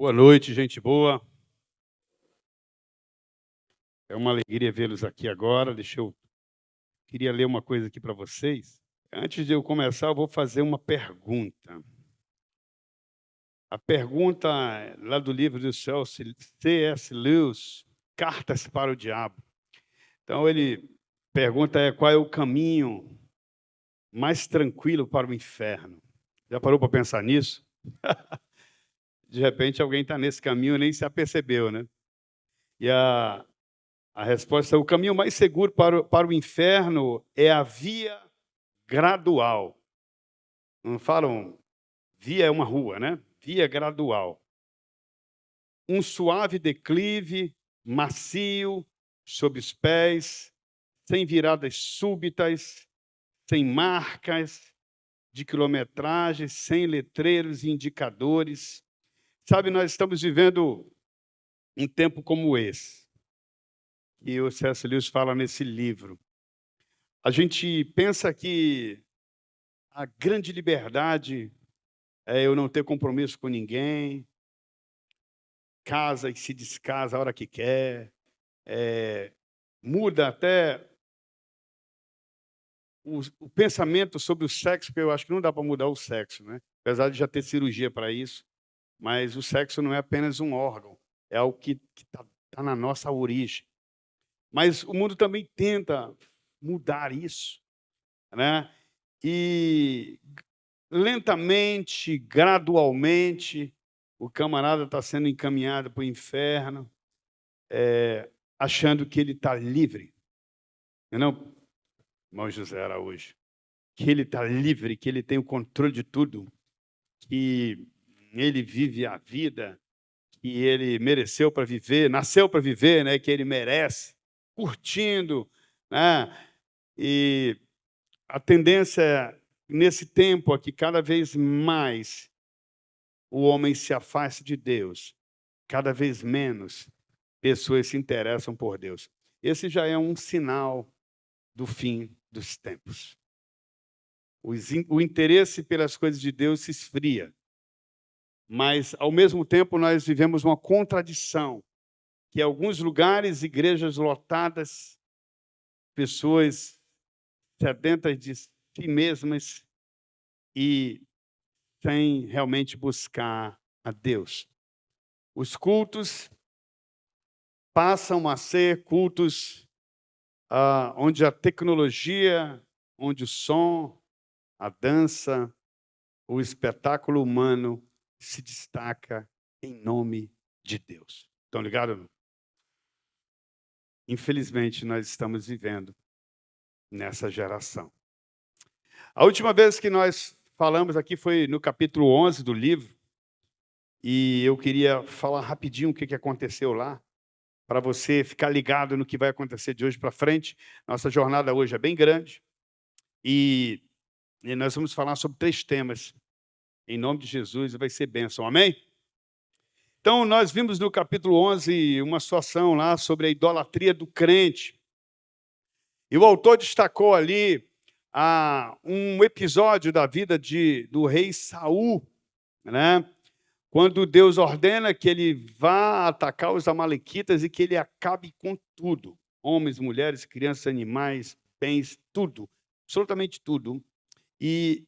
Boa noite, gente boa. É uma alegria vê-los aqui agora. Queria ler uma coisa aqui para vocês. Antes de eu começar, eu vou fazer uma pergunta. A pergunta é lá do livro do C.S. Lewis, Cartas para o Diabo. Então ele pergunta qual é o caminho mais tranquilo para o inferno. Já parou para pensar nisso? De repente alguém está nesse caminho e nem se apercebeu, né? E a resposta é: o caminho mais seguro para o inferno é a via gradual. Não falam, via é uma rua, né? Via gradual. Um suave declive, macio, sob os pés, sem viradas súbitas, sem marcas de quilometragem, sem letreiros e indicadores. Sabe, nós estamos vivendo um tempo como esse, e o C.S. Lewis fala nesse livro. A gente pensa que a grande liberdade é eu não ter compromisso com ninguém, casa e se descasa a hora que quer, muda até o pensamento sobre o sexo, porque eu acho que não dá para mudar o sexo, né? Apesar de já ter cirurgia para isso, mas o sexo não é apenas um órgão, é algo que está na nossa origem. Mas o mundo também tenta mudar isso, né? E lentamente, gradualmente, o camarada está sendo encaminhado para o inferno, achando que ele está livre. Não, irmão José Araújo, que ele está livre, que ele tem o controle de tudo, que ele vive a vida que ele mereceu para viver, nasceu para viver, né? Que ele merece, curtindo, né? E a tendência nesse tempo é que cada vez mais o homem se afasta de Deus, cada vez menos pessoas se interessam por Deus. Esse já é um sinal do fim dos tempos. O interesse pelas coisas de Deus se esfria, mas, ao mesmo tempo, nós vivemos uma contradição, que em alguns lugares, igrejas lotadas, pessoas sedentas de si mesmas e sem realmente buscar a Deus. Os cultos passam a ser cultos onde a tecnologia, onde o som, a dança, o espetáculo humano se destaca em nome de Deus. Estão ligados? Infelizmente, nós estamos vivendo nessa geração. A última vez que nós falamos aqui foi no capítulo 11 do livro, e eu queria falar rapidinho o que aconteceu lá, para você ficar ligado no que vai acontecer de hoje para frente. Nossa jornada hoje é bem grande, e nós vamos falar sobre 3 temas. Em nome de Jesus, vai ser bênção, amém? Então, nós vimos no capítulo 11 uma situação lá sobre a idolatria do crente. E o autor destacou ali um episódio da vida do rei Saul, né? Quando Deus ordena que ele vá atacar os amalequitas e que ele acabe com tudo. Homens, mulheres, crianças, animais, bens, tudo. Absolutamente tudo. E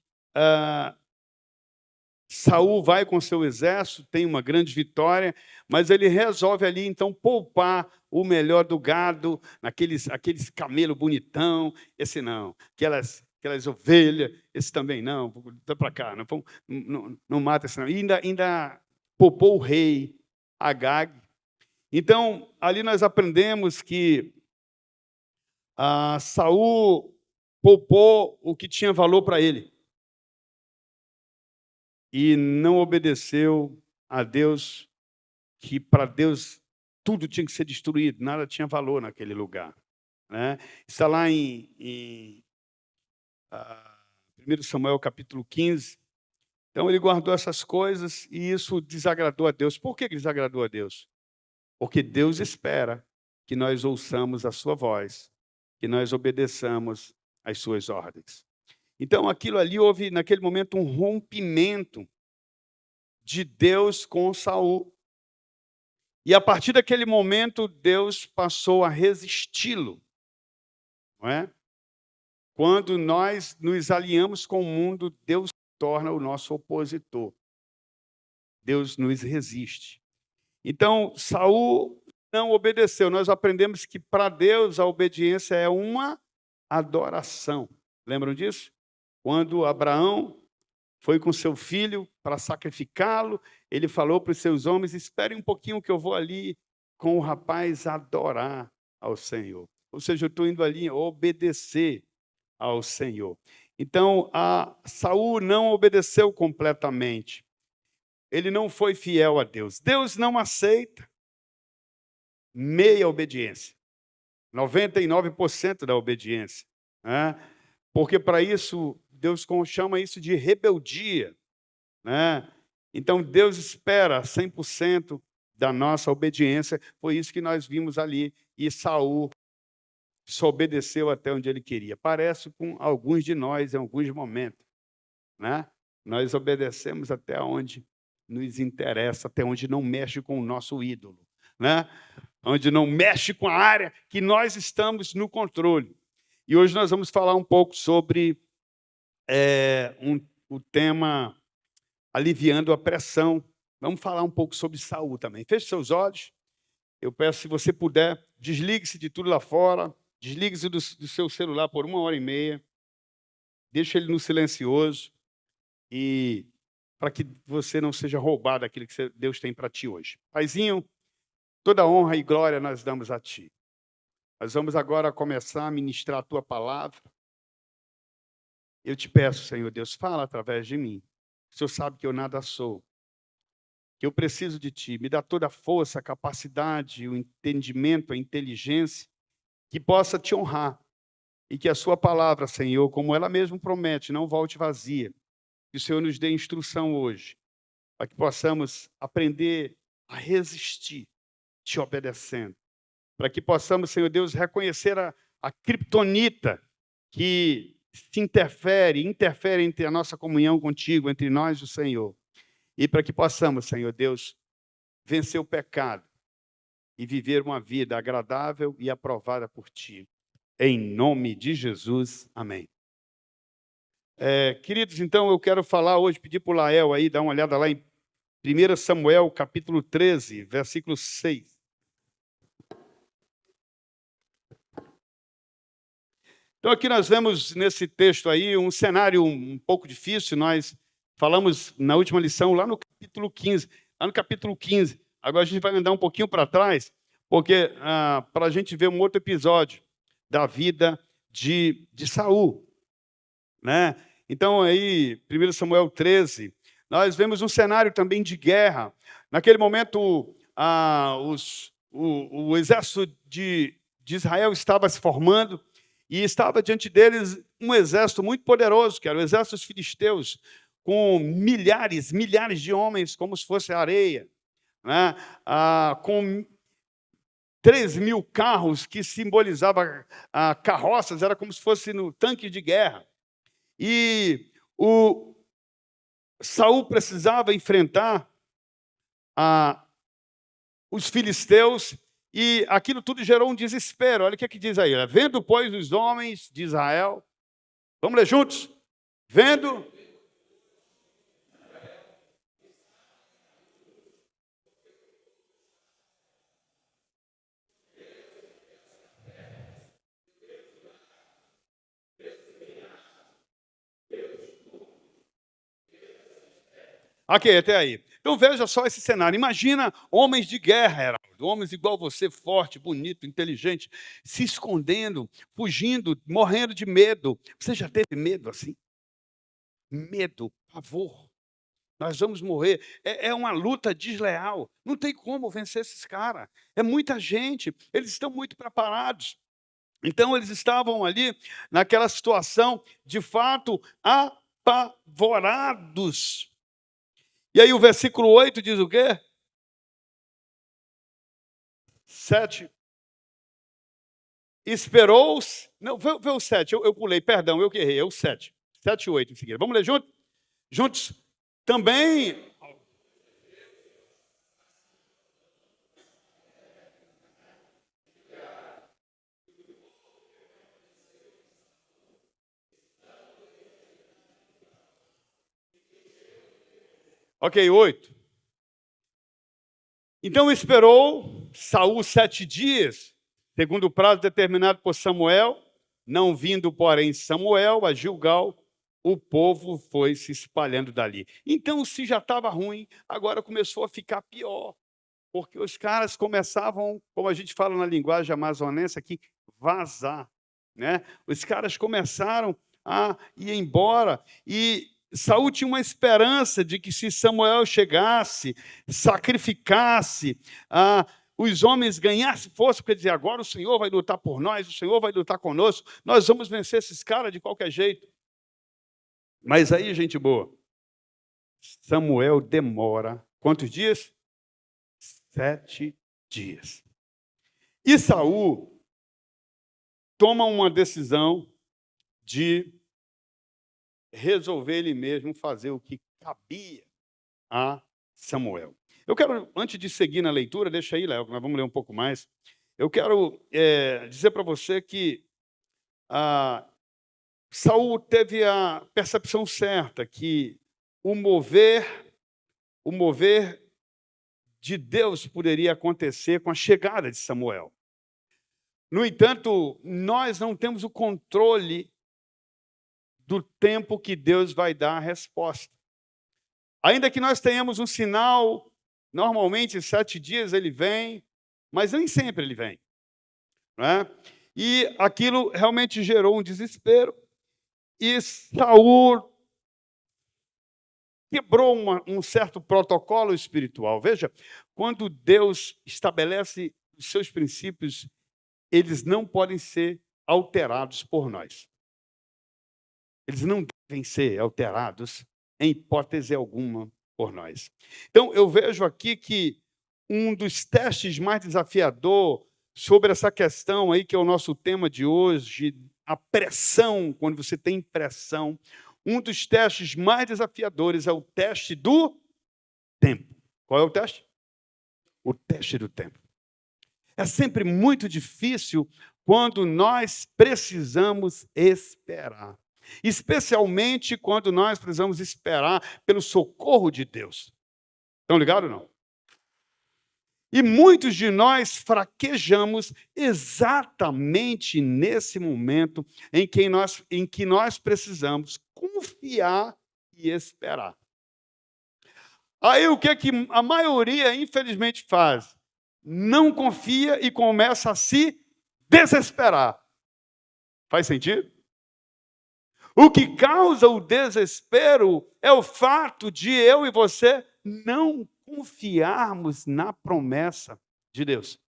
Saul vai com seu exército, tem uma grande vitória, mas ele resolve ali, então, poupar o melhor do gado, aqueles camelo bonitão, esse não, aquelas ovelhas, esse também não, dá para cá, não mata esse não. E ainda poupou o rei Agag. Então, ali nós aprendemos que Saul poupou o que tinha valor para ele. E não obedeceu a Deus, que para Deus tudo tinha que ser destruído, nada tinha valor naquele lugar, né? Está lá em 1 Samuel capítulo 15. Então ele guardou essas coisas e isso desagradou a Deus. Por que desagradou a Deus? Porque Deus espera que nós ouçamos a sua voz, que nós obedeçamos às suas ordens. Então aquilo ali houve naquele momento um rompimento de Deus com Saul. E a partir daquele momento, Deus passou a resisti-lo, não é? Quando nós nos alinhamos com o mundo, Deus se torna o nosso opositor. Deus nos resiste. Então, Saul não obedeceu. Nós aprendemos que para Deus a obediência é uma adoração. Lembram disso? Quando Abraão foi com seu filho para sacrificá-lo, ele falou para os seus homens: esperem um pouquinho que eu vou ali com o rapaz adorar ao Senhor. Ou seja, eu estou indo ali obedecer ao Senhor. Então, Saul não obedeceu completamente. Ele não foi fiel a Deus. Deus não aceita meia obediência. 99% da obediência. Né? Porque para isso, Deus chama isso de rebeldia. Né? Então, Deus espera 100% da nossa obediência. Foi isso que nós vimos ali. E Saul só obedeceu até onde ele queria. Parece com alguns de nós em alguns momentos. Né? Nós obedecemos até onde nos interessa, até onde não mexe com o nosso ídolo. Né? Onde não mexe com a área que nós estamos no controle. E hoje nós vamos falar um pouco sobre o tema aliviando a pressão. Vamos falar um pouco sobre Saul também. Feche seus olhos. Eu peço, se você puder, desligue-se de tudo lá fora, desligue-se do seu celular por 1h30, deixe ele no silencioso, e para que você não seja roubado daquilo que Deus tem para ti hoje. Paizinho, toda honra e glória nós damos a ti. Nós vamos agora começar a ministrar a tua palavra. Eu te peço, Senhor Deus, fala através de mim. O Senhor sabe que eu nada sou, que eu preciso de ti. Me dá toda a força, a capacidade, o entendimento, a inteligência, que possa te honrar. E que a sua palavra, Senhor, como ela mesma promete, não volte vazia. Que o Senhor nos dê instrução hoje, para que possamos aprender a resistir, te obedecendo. Para que possamos, Senhor Deus, reconhecer a criptonita que se interfere entre a nossa comunhão contigo, entre nós e o Senhor. E para que possamos, Senhor Deus, vencer o pecado e viver uma vida agradável e aprovada por ti. Em nome de Jesus, amém. Queridos, então eu quero falar hoje, pedir para o Lael aí, dar uma olhada lá em 1 Samuel, capítulo 13, versículo 6. Então aqui nós vemos nesse texto aí um cenário um pouco difícil. Nós falamos na última lição lá no capítulo 15. Lá no capítulo 15. Agora a gente vai andar um pouquinho para trás, porque para a gente ver um outro episódio da vida de Saul. Né? Então aí, 1 Samuel 13, nós vemos um cenário também de guerra. Naquele momento, o exército de Israel estava se formando, e estava diante deles um exército muito poderoso, que era o exército dos filisteus, com milhares de homens, como se fosse areia, né? Com 3.000 carros, que simbolizavam carroças, era como se fosse no tanque de guerra. E Saul precisava enfrentar os filisteus, e aquilo tudo gerou um desespero. Olha o que diz aí. Vendo, pois, os homens de Israel. Vamos ler juntos? Vendo. Ok, até aí. Então veja só esse cenário. Imagina homens de guerra, Heraldo, homens igual você, forte, bonito, inteligente, se escondendo, fugindo, morrendo de medo. Você já teve medo assim? Medo, pavor. Nós vamos morrer. É uma luta desleal. Não tem como vencer esses caras. É muita gente. Eles estão muito preparados. Então eles estavam ali naquela situação, de fato, apavorados. E aí o versículo 8 diz o quê? 7. Esperou-se. Não, vê o 7. Eu pulei, perdão, eu que errei. É o 7. 7 e 8 em seguida. Vamos ler juntos? Juntos. Também. Ok, 8. Então esperou Saul 7 dias, segundo o prazo determinado por Samuel, não vindo, porém, Samuel a Gilgal, o povo foi se espalhando dali. Então, se já estava ruim, agora começou a ficar pior, porque os caras começavam, como a gente fala na linguagem amazonense aqui, vazar, né? Os caras começaram a ir embora e Saul tinha uma esperança de que se Samuel chegasse, sacrificasse, os homens ganhassem força, porque dizer, agora o Senhor vai lutar por nós, o Senhor vai lutar conosco, nós vamos vencer esses caras de qualquer jeito. Mas aí, gente boa, Samuel demora quantos dias? 7 dias. E Saul toma uma decisão de resolver ele mesmo fazer o que cabia a Samuel. Eu quero, antes de seguir na leitura, deixa aí, Léo, nós vamos ler um pouco mais. Eu quero dizer para você que Saul teve a percepção certa que o mover de Deus poderia acontecer com a chegada de Samuel. No entanto, nós não temos o controle do tempo que Deus vai dar a resposta. Ainda que nós tenhamos um sinal, normalmente 7 dias ele vem, mas nem sempre ele vem, né? E aquilo realmente gerou um desespero, e Saul quebrou um certo protocolo espiritual. Veja, quando Deus estabelece os seus princípios, eles não podem ser alterados por nós. Eles não devem ser alterados, em hipótese alguma, por nós. Então, eu vejo aqui que um dos testes mais desafiador sobre essa questão aí, que é o nosso tema de hoje, a pressão, quando você tem pressão, um dos testes mais desafiadores é o teste do tempo. Qual é o teste? O teste do tempo. É sempre muito difícil quando nós precisamos esperar. Especialmente quando nós precisamos esperar pelo socorro de Deus. Estão ligados ou não? E muitos de nós fraquejamos exatamente nesse momento em que nós precisamos confiar e esperar. Aí o que a maioria, infelizmente, faz? Não confia e começa a se desesperar. Faz sentido? O que causa o desespero é o fato de eu e você não confiarmos na promessa de Deus.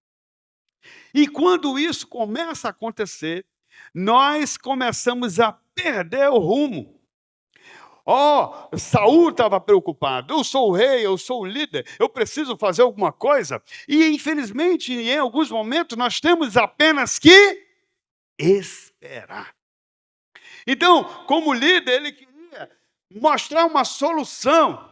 E quando isso começa a acontecer, nós começamos a perder o rumo. Saul estava preocupado. Eu sou o rei, eu sou o líder, eu preciso fazer alguma coisa. E, infelizmente, em alguns momentos, nós temos apenas que esperar. Então, como líder, ele queria mostrar uma solução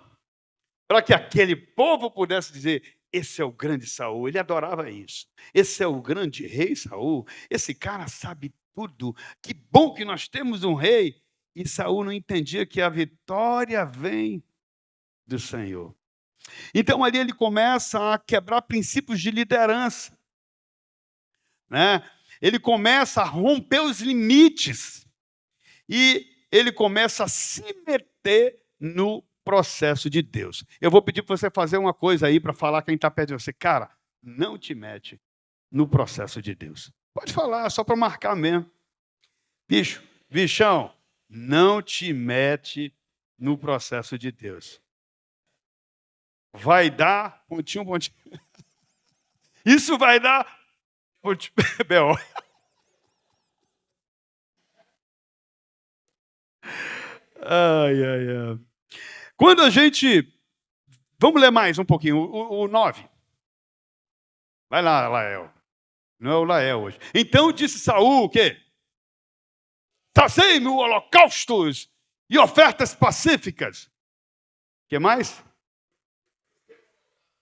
para que aquele povo pudesse dizer: esse é o grande Saul. Ele adorava isso. Esse é o grande rei Saul. Esse cara sabe tudo. Que bom que nós temos um rei. E Saul não entendia que a vitória vem do Senhor. Então ali ele começa a quebrar princípios de liderança, né? Ele começa a romper os limites e ele começa a se meter no processo de Deus. Eu vou pedir para você fazer uma coisa aí para falar quem está perto de você. Cara, não te mete no processo de Deus. Pode falar, só para marcar mesmo. Bichão, não te mete no processo de Deus. Vai dar, pontinho. Isso vai dar, pontinho, B.O. Ai. Quando a gente... Vamos ler mais um pouquinho, o 9. Vai lá, Lael. Não é o Lael hoje. Então disse Saul o quê? Trazei-me holocaustos e ofertas pacíficas. O que mais?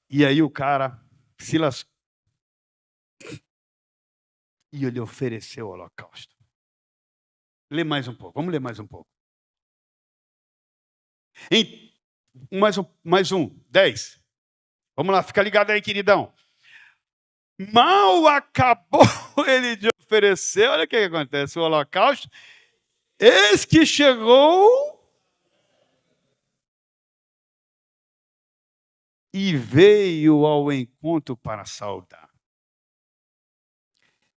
E aí o cara se lascou. E ele ofereceu o holocausto. Lê mais um pouco. Vamos ler mais um pouco. Mais um. 10. Vamos lá, fica ligado aí, queridão. Mal acabou ele de oferecer, olha o que acontece, o holocausto. Eis que chegou e veio ao encontro para saudar.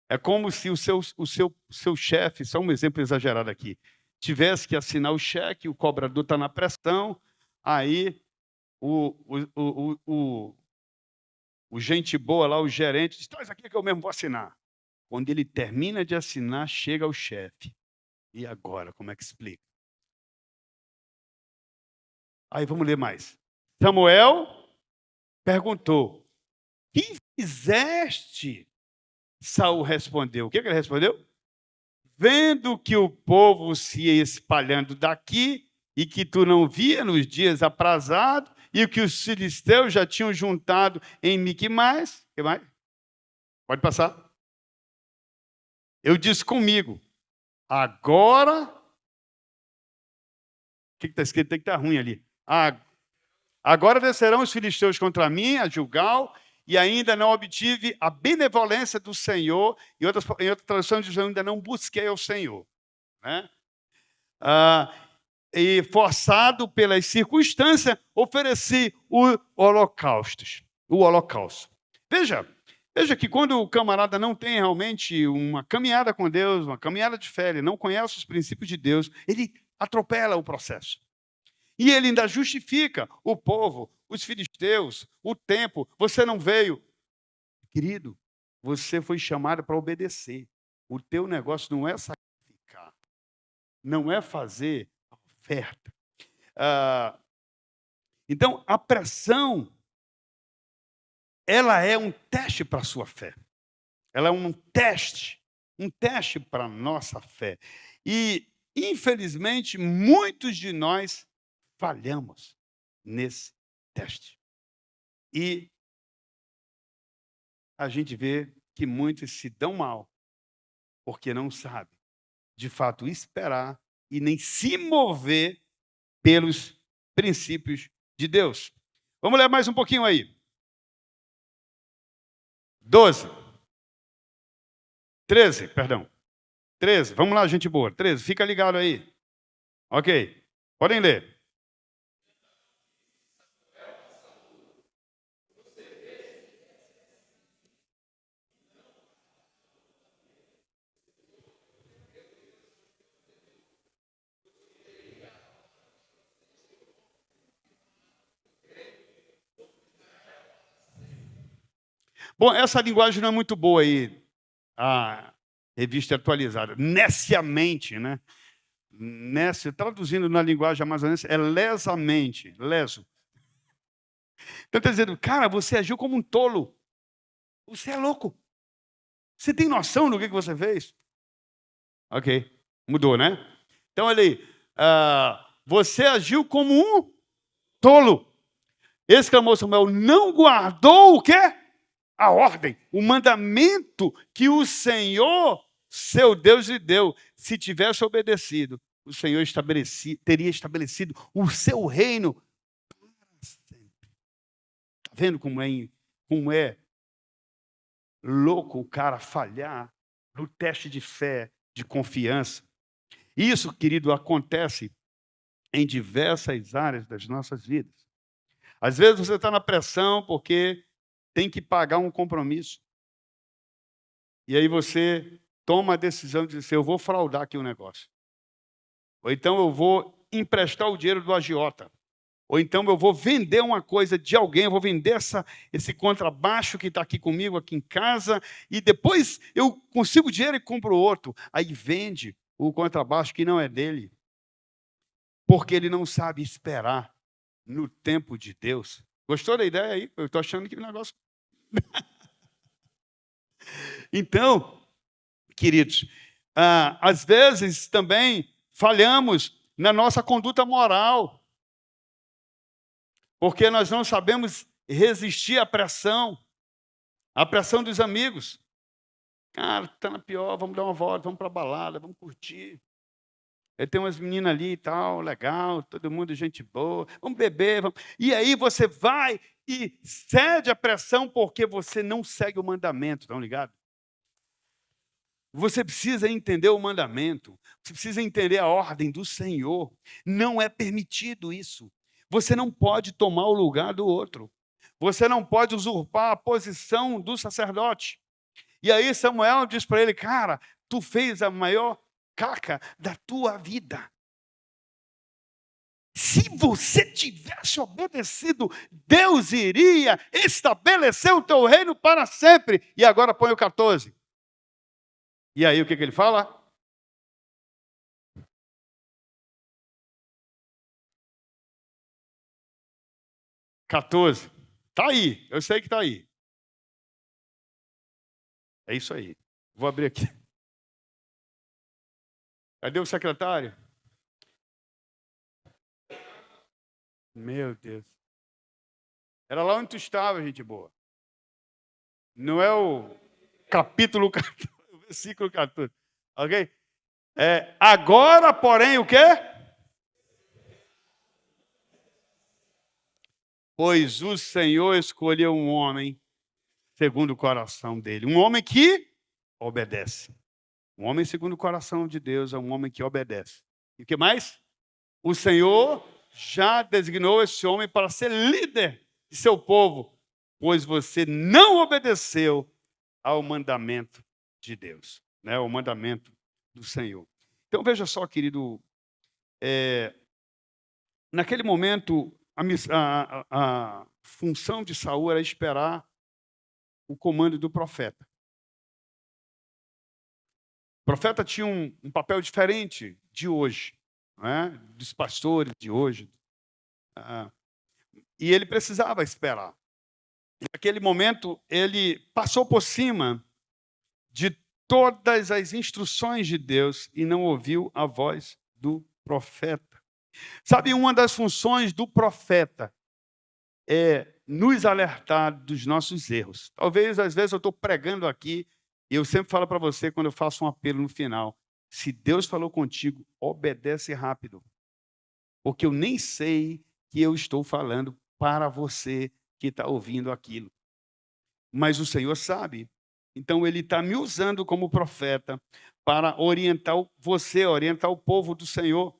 É como se o seu chefe, só um exemplo exagerado aqui, tivesse que assinar o cheque, o cobrador está na pressão, aí o gente boa lá, o gerente, diz, traz aqui que eu mesmo vou assinar. Quando ele termina de assinar, chega o chefe. E agora, como é que explica? Aí vamos ler mais. Samuel perguntou, que fizeste? Saul respondeu. O que ele respondeu? Vendo que o povo se ia espalhando daqui e que tu não via nos dias aprazados e que os filisteus já tinham juntado em Miquimais. Que mais? Pode passar. Eu disse comigo, agora... O que está escrito? Tem que estar ruim ali. Agora descerão os filisteus contra mim, a Gilgal, e ainda não obtive a benevolência do Senhor. Em outra tradução diz, eu ainda não busquei ao Senhor. Né? E forçado pelas circunstâncias, ofereci o holocausto. Veja que quando o camarada não tem realmente uma caminhada com Deus, uma caminhada de fé, ele não conhece os princípios de Deus, ele atropela o processo. E ele ainda justifica o povo, os filisteus, o tempo. Você não veio. Querido, você foi chamado para obedecer. O teu negócio não é sacrificar, não é fazer a oferta. Então, a pressão, ela é um teste para a sua fé. Ela é um teste para a nossa fé. E, infelizmente, muitos de nós falhamos nesse teste. E a gente vê que muitos se dão mal, porque não sabem, de fato, esperar e nem se mover pelos princípios de Deus. Vamos ler mais um pouquinho aí. 13, vamos lá, gente boa. 13, fica ligado aí. Ok, podem ler. Bom, essa linguagem não é muito boa aí, a revista atualizada. Neciamente, né? Traduzindo na linguagem amazonense, é lesamente, leso. Então está dizendo, cara, você agiu como um tolo. Você é louco. Você tem noção do que você fez? Ok, mudou, né? Então, ele, você agiu como um tolo. Exclamou Samuel, não guardou o quê? A ordem, o mandamento que o Senhor, seu Deus, lhe deu. Se tivesse obedecido, o Senhor teria estabelecido o seu reino para sempre. Está vendo como é louco o cara falhar no teste de fé, de confiança? Isso, querido, acontece em diversas áreas das nossas vidas. Às vezes você está na pressão porque tem que pagar um compromisso. E aí você toma a decisão de dizer, eu vou fraudar aqui o negócio. Ou então eu vou emprestar o dinheiro do agiota. Ou então eu vou vender uma coisa de alguém, eu vou vender esse contrabaixo que está aqui comigo, aqui em casa, e depois eu consigo dinheiro e compro outro. Aí vende o contrabaixo que não é dele, porque ele não sabe esperar no tempo de Deus. Gostou da ideia aí? Eu estou achando que o negócio... Então, queridos, às vezes também falhamos na nossa conduta moral, porque nós não sabemos resistir à pressão dos amigos. Cara, está na pior, vamos dar uma volta, vamos para a balada, vamos curtir. Ele tem umas meninas ali e tal, legal, todo mundo gente boa, vamos beber, vamos. E aí você vai e cede à pressão porque você não segue o mandamento, estão ligados? Você precisa entender o mandamento, você precisa entender a ordem do Senhor. Não é permitido isso. Você não pode tomar o lugar do outro. Você não pode usurpar a posição do sacerdote. E aí Samuel diz para ele, cara, tu fez a maior caca da tua vida. Se você tivesse obedecido, Deus iria estabelecer o teu reino para sempre. E agora põe o 14. E aí o que ele fala? "14. Está aí, eu sei que está aí. É isso aí. Vou abrir aqui. Cadê o secretário? Meu Deus. Era lá onde tu estava, gente boa. Não é o capítulo 14, o versículo 14. Ok? Agora, porém, o quê? Pois o Senhor escolheu um homem segundo o coração dele. Um homem que obedece. Um homem segundo o coração de Deus é um homem que obedece. E o que mais? O Senhor já designou esse homem para ser líder de seu povo, pois você não obedeceu ao mandamento de Deus, né? O mandamento do Senhor. Então veja só, querido, naquele momento a função de Saul era esperar o comando do profeta. O profeta tinha um papel diferente de hoje, né? Dos pastores de hoje. E ele precisava esperar. Naquele momento, ele passou por cima de todas as instruções de Deus e não ouviu a voz do profeta. Sabe, uma das funções do profeta é nos alertar dos nossos erros. Talvez, às vezes, eu estou pregando aqui e eu sempre falo para você, quando eu faço um apelo no final, se Deus falou contigo, obedece rápido. Porque eu nem sei que eu estou falando para você que está ouvindo aquilo. Mas o Senhor sabe. Então, Ele está me usando como profeta para orientar você, orientar o povo do Senhor,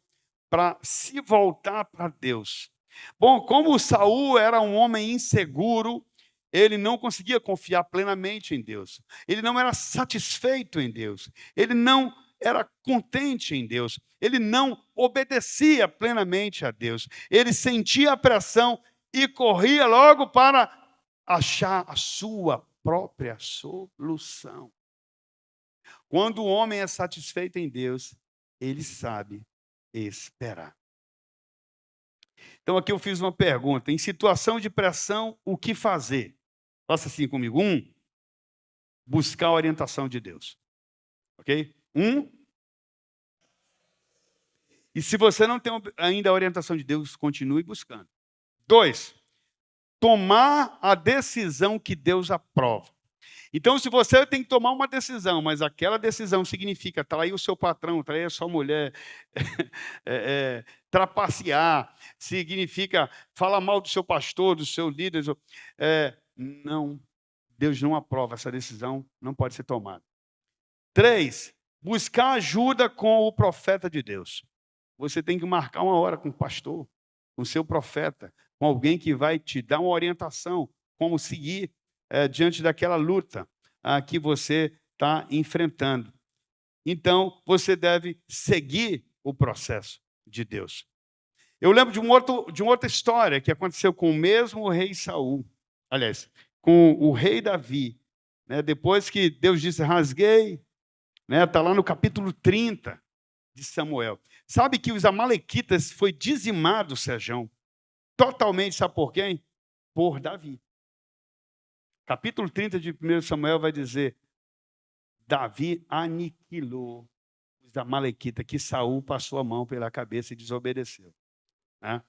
para se voltar para Deus. Bom, como Saul era um homem inseguro, ele não conseguia confiar plenamente em Deus. Ele não era satisfeito em Deus. Ele não era contente em Deus. Ele não obedecia plenamente a Deus. Ele sentia a pressão e corria logo para achar a sua própria solução. Quando o homem é satisfeito em Deus, ele sabe esperar. Então aqui eu fiz uma pergunta. Em situação de pressão, o que fazer? Faça assim comigo. Buscar a orientação de Deus. Ok? E se você não tem ainda a orientação de Deus, continue buscando. 2, tomar a decisão que Deus aprova. Então, se você tem que tomar uma decisão, mas aquela decisão significa trair o seu patrão, trair a sua mulher, trapacear, significa falar mal do seu pastor, do seu líder, não, Deus não aprova essa decisão, não pode ser tomada. 3, buscar ajuda com o profeta de Deus. Você tem que marcar uma hora com o pastor, com o seu profeta, com alguém que vai te dar uma orientação, como seguir diante daquela luta que você está enfrentando. Então, você deve seguir o processo de Deus. Eu lembro de uma outra história que aconteceu com o mesmo rei Saul, aliás, com o rei Davi. Né? Depois que Deus disse, rasguei, está lá no capítulo 30 de Samuel. Sabe que os amalequitas foi dizimado, Sérgio, totalmente, sabe por quem? Por Davi. Capítulo 30 de 1 Samuel vai dizer, Davi aniquilou os amalequitas, que Saul passou a mão pela cabeça e desobedeceu. Né?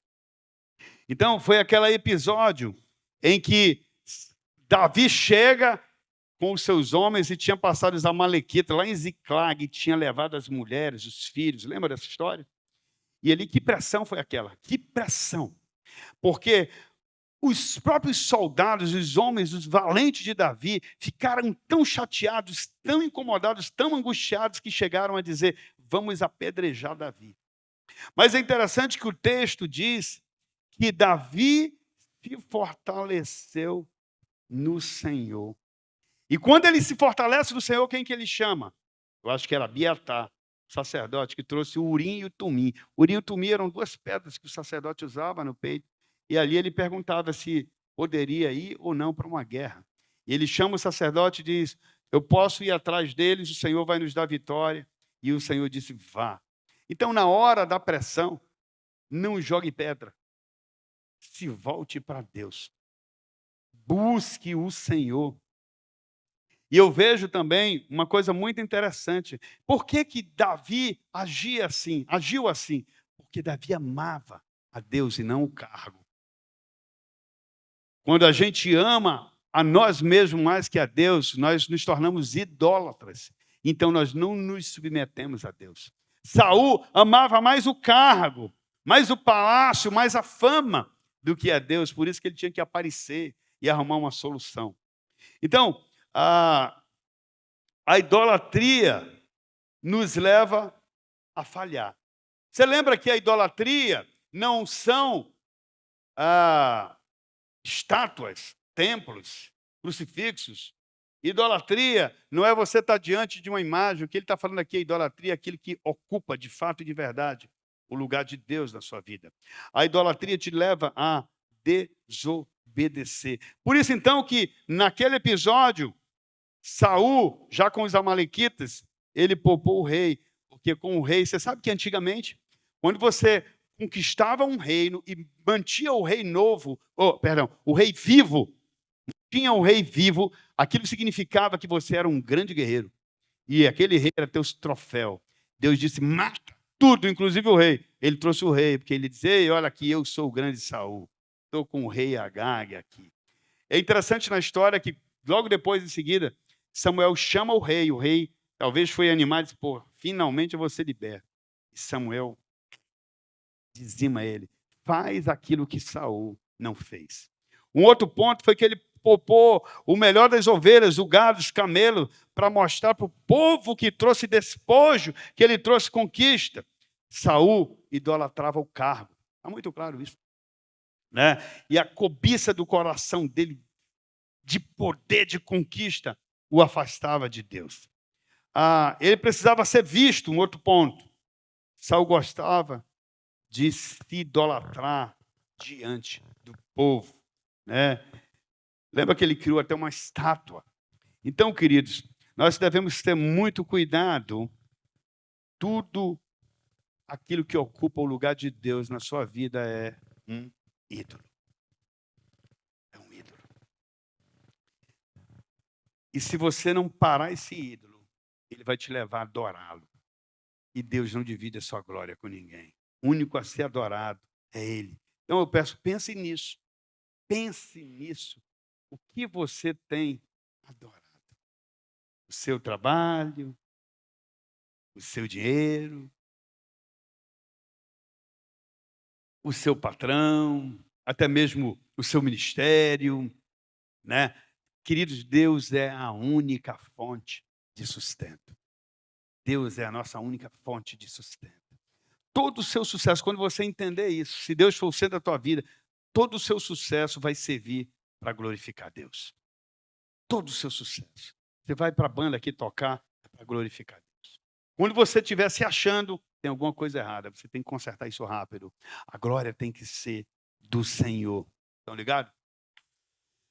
Então, foi aquele episódio em que Davi chega com os seus homens e tinha passado os amalequitas lá em Ziclag, e tinha levado as mulheres, os filhos. Lembra dessa história? E ali, que pressão foi aquela? Que pressão! Porque os próprios soldados, os homens, os valentes de Davi, ficaram tão chateados, tão incomodados, tão angustiados, que chegaram a dizer: vamos apedrejar Davi. Mas é interessante que o texto diz que Davi se fortaleceu no Senhor. E quando ele se fortalece no Senhor, quem que ele chama? Eu acho que era Abiatar, sacerdote, que trouxe o Urim e o Tumim. O Urim e o Tumim eram duas pedras que o sacerdote usava no peito. E ali ele perguntava se poderia ir ou não para uma guerra. E ele chama o sacerdote e diz: eu posso ir atrás deles, o Senhor vai nos dar vitória. E o Senhor disse: vá. Então, na hora da pressão, não jogue pedra. Se volte para Deus. Busque o Senhor. E eu vejo também uma coisa muito interessante. Por que que Davi agiu assim? Porque Davi amava a Deus e não o cargo. Quando a gente ama a nós mesmos mais que a Deus, nós nos tornamos idólatras. Então nós não nos submetemos a Deus. Saul amava mais o cargo, mais o palácio, mais a fama do que a Deus. Por isso que ele tinha que aparecer e arrumar uma solução. Então, a idolatria nos leva a falhar. Você lembra que a idolatria não são estátuas, templos, crucifixos. Idolatria não é você estar diante de uma imagem. O que ele está falando aqui, a idolatria é aquilo que ocupa de fato e de verdade o lugar de Deus na sua vida. A idolatria te leva a desobedecer. Por isso, então, que naquele episódio, Saul, já com os amalequitas, ele poupou o rei. Porque com o rei, você sabe que antigamente, quando você conquistava um reino e mantinha o rei o rei vivo, tinha o rei vivo, aquilo significava que você era um grande guerreiro. E aquele rei era teu troféu. Deus disse: mata tudo, inclusive o rei. Ele trouxe o rei, porque ele disse: ei, olha aqui, eu sou o grande Saul. Estou com o rei Agag aqui. É interessante na história que, logo depois, em seguida, Samuel chama o rei talvez foi animado e disse: pô, finalmente eu vou ser liberto. E Samuel dizima ele: faz aquilo que Saul não fez. Um outro ponto foi que ele poupou o melhor das ovelhas, o gado, os camelos, para mostrar para o povo que trouxe despojo, que ele trouxe conquista. Saul idolatrava o cargo. Está muito claro isso. Né? E a cobiça do coração dele, de poder, de conquista, o afastava de Deus. Ele precisava ser visto, um outro ponto. Saul gostava de se idolatrar diante do povo. Né? Lembra que ele criou até uma estátua. Então, queridos, nós devemos ter muito cuidado. Tudo aquilo que ocupa o lugar de Deus na sua vida é um ídolo. É um ídolo. E se você não parar esse ídolo, ele vai te levar a adorá-lo. E Deus não divide a sua glória com ninguém. O único a ser adorado é Ele. Então eu peço, pense nisso. Pense nisso. O que você tem adorado? O seu trabalho, o seu dinheiro, o seu patrão, até mesmo o seu ministério, né? Queridos, Deus é a única fonte de sustento. Deus é a nossa única fonte de sustento. Todo o seu sucesso, quando você entender isso, se Deus for o centro da tua vida, todo o seu sucesso vai servir para glorificar Deus. Todo o seu sucesso. Você vai para a banda aqui tocar para glorificar Deus. Quando você estiver se achando, tem alguma coisa errada, você tem que consertar isso rápido. A glória tem que ser do Senhor. Estão ligados?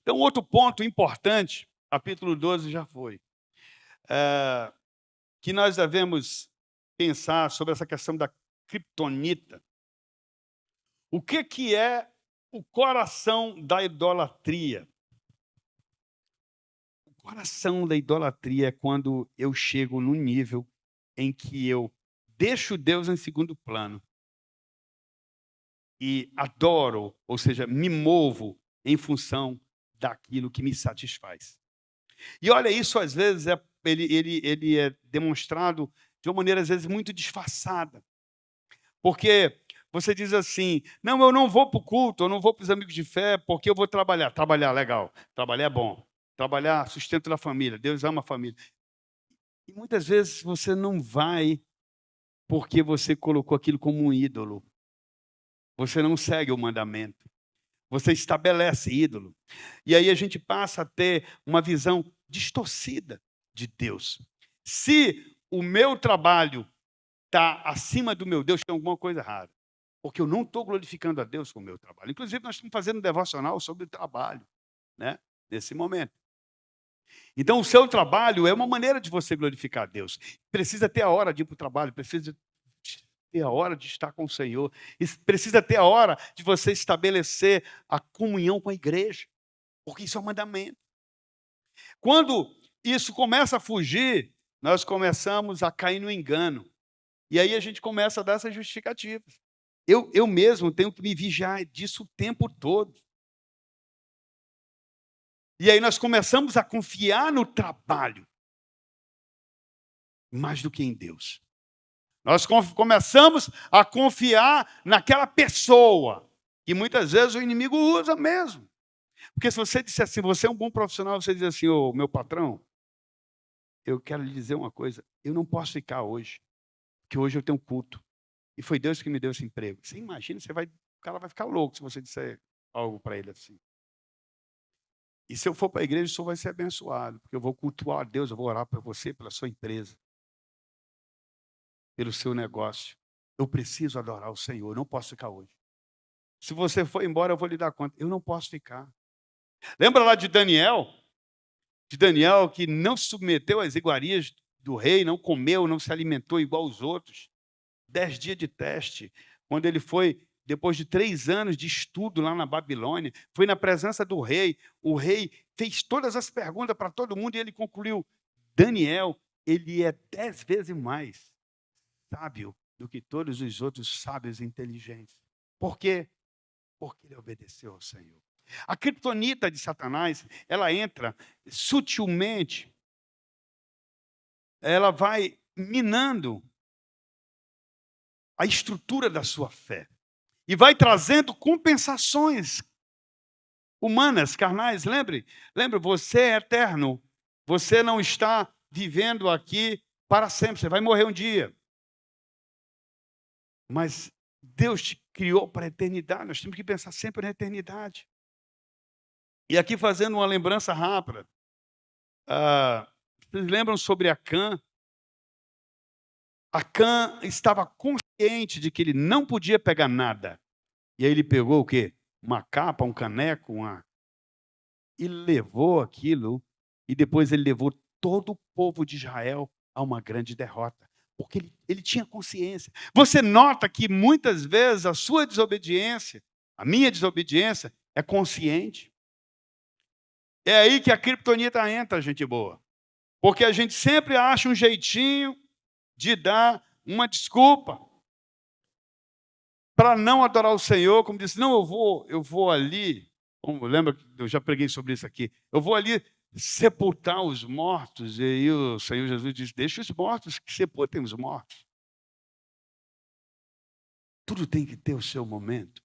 Então, outro ponto importante, capítulo 12 já foi, que nós devemos pensar sobre essa questão da criptonita. O que é o coração da idolatria? O coração da idolatria é quando eu chego no nível em que eu deixo Deus em segundo plano e adoro, ou seja, me movo em função daquilo que me satisfaz. E olha, isso às vezes ele é demonstrado de uma maneira, às vezes, muito disfarçada. Porque você diz assim: não, eu não vou para o culto, eu não vou para os amigos de fé, porque eu vou trabalhar. Trabalhar, legal. Trabalhar é bom. Trabalhar, sustento da família. Deus ama a família. E muitas vezes você não vai porque você colocou aquilo como um ídolo. Você não segue o mandamento. Você estabelece ídolo. E aí a gente passa a ter uma visão distorcida de Deus. Se o meu trabalho está acima do meu Deus, tem alguma coisa errada. Porque eu não estou glorificando a Deus com o meu trabalho. Inclusive, nós estamos fazendo um devocional sobre o trabalho, né? Nesse momento. Então, o seu trabalho é uma maneira de você glorificar a Deus. Precisa ter a hora de ir para o trabalho, precisa ter a hora de estar com o Senhor. Precisa ter a hora de você estabelecer a comunhão com a igreja. Porque isso é um mandamento. Quando isso começa a fugir, nós começamos a cair no engano. E aí a gente começa a dar essas justificativas. Eu mesmo tenho que me vigiar disso o tempo todo. E aí nós começamos a confiar no trabalho mais do que em Deus. Nós começamos a confiar naquela pessoa, que muitas vezes o inimigo usa mesmo. Porque se você disser assim, você é um bom profissional, você diz assim: ô, meu patrão, eu quero lhe dizer uma coisa, eu não posso ficar hoje, porque hoje eu tenho culto. E foi Deus que me deu esse emprego. Você imagina, o cara vai ficar louco se você disser algo para ele assim. E se eu for para a igreja, o senhor vai ser abençoado, porque eu vou cultuar a Deus, eu vou orar para você, pela sua empresa, pelo seu negócio. Eu preciso adorar o Senhor, eu não posso ficar hoje. Se você for embora, eu vou lhe dar conta. Eu não posso ficar. Lembra lá de Daniel? De Daniel que não se submeteu às iguarias do rei, não comeu, não se alimentou igual os outros. 10 dias de teste. Quando ele foi, depois de 3 anos de estudo lá na Babilônia, foi na presença do rei. O rei fez todas as perguntas para todo mundo e ele concluiu: Daniel, ele é 10 vezes mais sábio do que todos os outros sábios e inteligentes. Por quê? Porque ele obedeceu ao Senhor. A criptonita de Satanás, ela entra sutilmente, ela vai minando a estrutura da sua fé e vai trazendo compensações humanas, carnais. Lembre, você é eterno. Você não está vivendo aqui para sempre. Você vai morrer um dia. Mas Deus te criou para a eternidade. Nós temos que pensar sempre na eternidade. E aqui fazendo uma lembrança rápida. Vocês lembram sobre Acã? Acã estava consciente de que ele não podia pegar nada. E aí ele pegou o quê? Uma capa, um caneco, e levou aquilo. E depois ele levou todo o povo de Israel a uma grande derrota. Porque ele tinha consciência. Você nota que muitas vezes a sua desobediência, a minha desobediência, é consciente. É aí que a criptonita entra, gente boa. Porque a gente sempre acha um jeitinho de dar uma desculpa para não adorar o Senhor, como disse: não, eu vou ali. Lembra que eu já preguei sobre isso aqui? Eu vou ali sepultar os mortos. E aí o Senhor Jesus disse: deixa os mortos que sepultem os mortos. Tudo tem que ter o seu momento.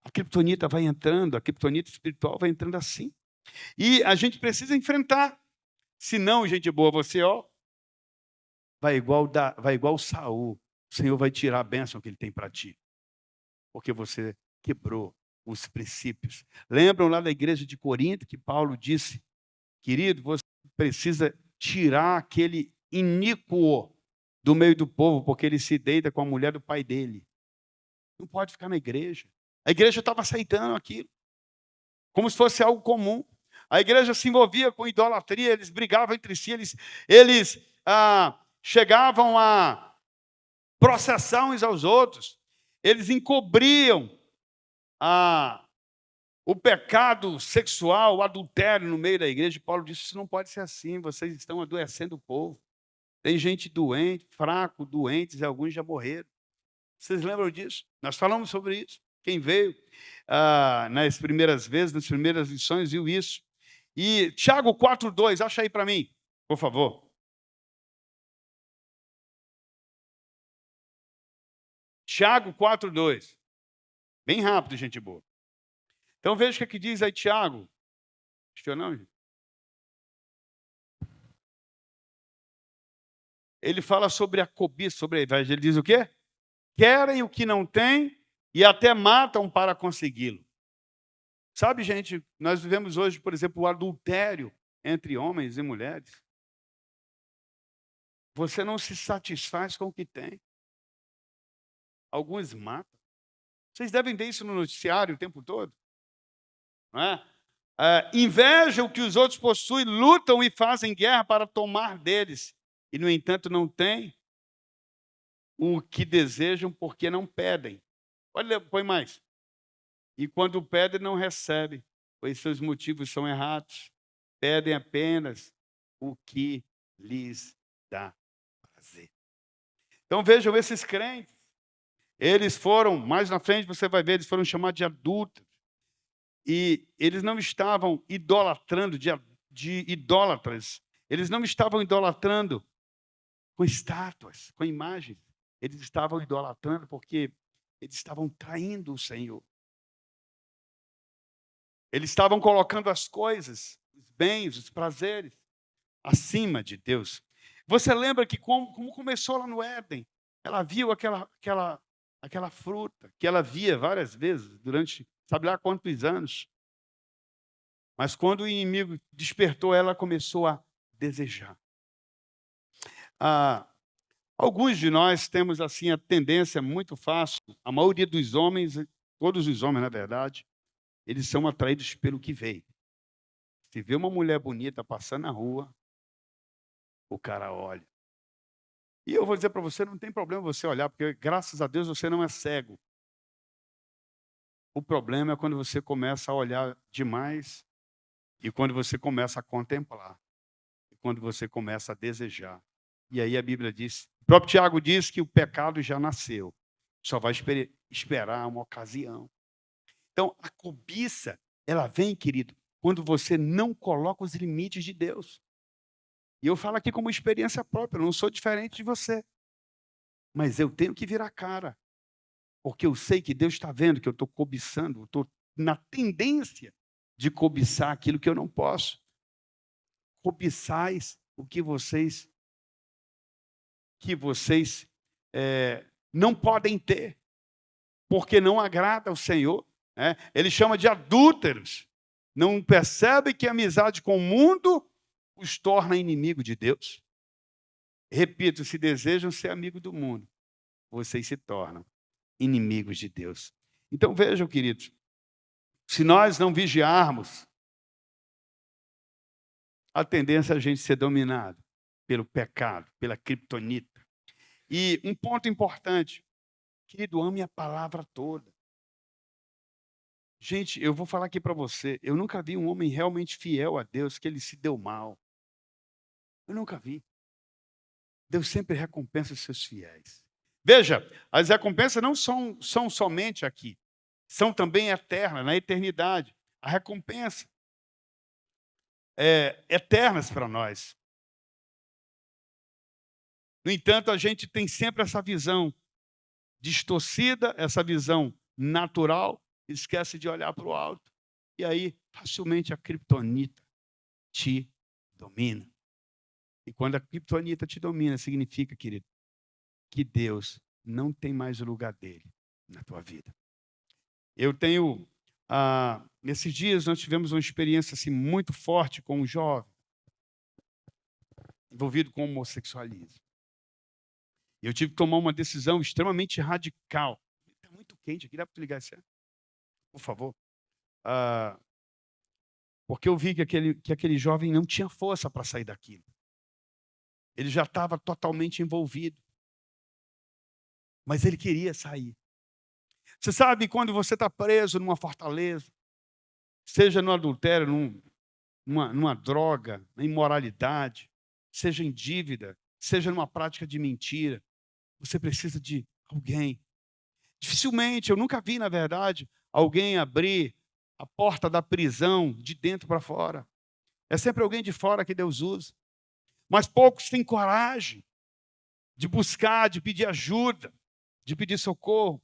A criptonita vai entrando, a criptonita espiritual vai entrando assim. E a gente precisa enfrentar. Se não, gente boa, você vai igual Saul. O Senhor vai tirar a bênção que ele tem para ti. Porque você quebrou os princípios. Lembram lá da igreja de Corinto que Paulo disse: querido, você precisa tirar aquele iníquo do meio do povo, porque ele se deita com a mulher do pai dele. Não pode ficar na igreja. A igreja estava aceitando aquilo, como se fosse algo comum. A igreja se envolvia com idolatria, eles brigavam entre si, eles chegavam a processar uns aos outros, eles encobriam o pecado sexual, o adultério no meio da igreja. Paulo disse: isso não pode ser assim, vocês estão adoecendo o povo. Tem gente doente, fraco, doentes, e alguns já morreram. Vocês lembram disso? Nós falamos sobre isso. Quem veio nas primeiras vezes, nas primeiras lições, viu isso. E Tiago 4:2, acha aí para mim, por favor. Tiago 4:2. Bem rápido, gente boa. Então veja o que aqui diz aí Tiago. Estou não, gente? Ele fala sobre a cobiça, sobre a inveja. Ele diz o quê? Querem o que não têm e até matam para consegui-lo. Sabe, gente, nós vivemos hoje, por exemplo, o adultério entre homens e mulheres. Você não se satisfaz com o que tem. Alguns matam. Vocês devem ver isso no noticiário o tempo todo. Não é? Invejam o que os outros possuem, lutam e fazem guerra para tomar deles. E, no entanto, não têm o que desejam porque não pedem. Olha, põe mais. E quando pedem, não recebem, pois seus motivos são errados. Pedem apenas o que lhes dá prazer. Então vejam, esses crentes, eles foram, mais na frente você vai ver, eles foram chamados de adúlteros. E eles não estavam idolatrando, de idólatras. Eles não estavam idolatrando com estátuas, com imagens. Eles estavam idolatrando porque eles estavam traindo o Senhor. Eles estavam colocando as coisas, os bens, os prazeres, acima de Deus. Você lembra que como começou lá no Éden? Ela viu aquela fruta que ela via várias vezes durante, sabe lá quantos anos. Mas quando o inimigo despertou, ela começou a desejar. Alguns de nós temos assim a tendência muito fácil, a maioria dos homens, todos os homens, na verdade, eles são atraídos pelo que veio. Se vê uma mulher bonita passando na rua, o cara olha. E eu vou dizer para você, não tem problema você olhar, porque graças a Deus você não é cego. O problema é quando você começa a olhar demais e quando você começa a contemplar. E quando você começa a desejar. E aí a Bíblia diz, o próprio Tiago diz que o pecado já nasceu. Só vai esperar uma ocasião. Então, a cobiça, ela vem, querido, quando você não coloca os limites de Deus. E eu falo aqui como experiência própria, eu não sou diferente de você. Mas eu tenho que virar a cara. Porque eu sei que Deus está vendo que eu estou cobiçando, eu estou na tendência de cobiçar aquilo que eu não posso. Cobiçais o que vocês não podem ter, porque não agrada ao Senhor. Né? Ele chama de adúlteros. Não percebe que a amizade com o mundo os torna inimigo de Deus? Repito, se desejam ser amigo do mundo, vocês se tornam inimigos de Deus. Então vejam, queridos, se nós não vigiarmos, a tendência é a gente ser dominado pelo pecado, pela criptonita. E um ponto importante, querido, ame a palavra toda. Gente, eu vou falar aqui para você, eu nunca vi um homem realmente fiel a Deus que ele se deu mal. Eu nunca vi. Deus sempre recompensa os seus fiéis. Veja, as recompensas não são somente aqui, são também eternas, na eternidade. A recompensa é eternas para nós. No entanto, a gente tem sempre essa visão distorcida, essa visão natural, esquece de olhar para o alto. E aí, facilmente a criptonita te domina. E quando a criptonita te domina, significa, querido, que Deus não tem mais o lugar dele na tua vida. Eu tenho, nesses dias nós tivemos uma experiência assim, muito forte com um jovem envolvido com homossexualismo. Eu tive que tomar uma decisão extremamente radical. Está muito quente aqui, dá para ligar isso? Por favor. Porque eu vi que aquele jovem não tinha força para sair daquilo. Ele já estava totalmente envolvido. Mas ele queria sair. Você sabe, quando você está preso numa fortaleza, seja no adultério, numa droga, na imoralidade, seja em dívida, seja numa prática de mentira, você precisa de alguém. Dificilmente, eu nunca vi, na verdade, alguém abrir a porta da prisão de dentro para fora. É sempre alguém de fora que Deus usa. Mas poucos têm coragem de buscar, de pedir ajuda, de pedir socorro.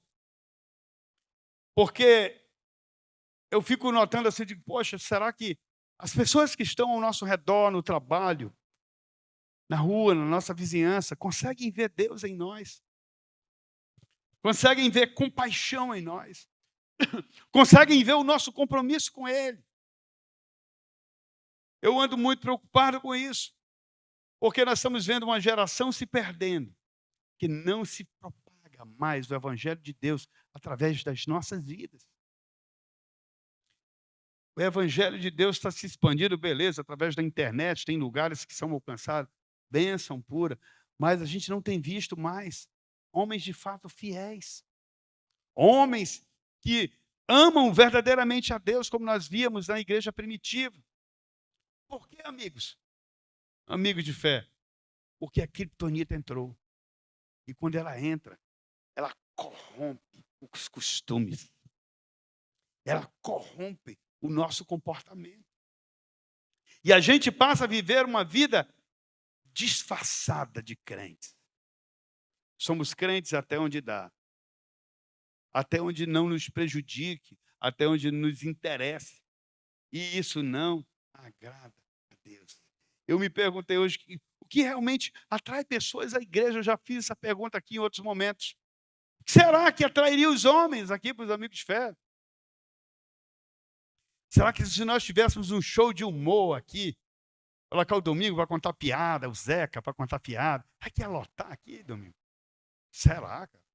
Porque eu fico notando assim, digo, poxa, será que as pessoas que estão ao nosso redor, no trabalho, na rua, na nossa vizinhança, conseguem ver Deus em nós? Conseguem ver compaixão em nós? Conseguem ver o nosso compromisso com Ele? Eu ando muito preocupado com isso, porque nós estamos vendo uma geração se perdendo, que não se propaga mais o Evangelho de Deus através das nossas vidas. O Evangelho de Deus está se expandindo, beleza, através da internet, tem lugares que são alcançados, bênção pura, mas a gente não tem visto mais homens de fato fiéis, homens que amam verdadeiramente a Deus, como nós víamos na igreja primitiva. Por quê, amigos? Amigos de fé, porque a criptonita entrou. E quando ela entra, ela corrompe os costumes. Ela corrompe o nosso comportamento. E a gente passa a viver uma vida disfarçada de crentes. Somos crentes até onde dá. Até onde não nos prejudique, até onde nos interesse. E isso não agrada a Deus. Eu me perguntei hoje o que realmente atrai pessoas à igreja. Eu já fiz essa pergunta aqui em outros momentos. Será que atrairia os homens aqui para os amigos de fé? Será que se nós tivéssemos um show de humor aqui, colocar o Domingo para contar piada, o Zeca para contar piada, é que ia lotar aqui, Domingo? Será, cara?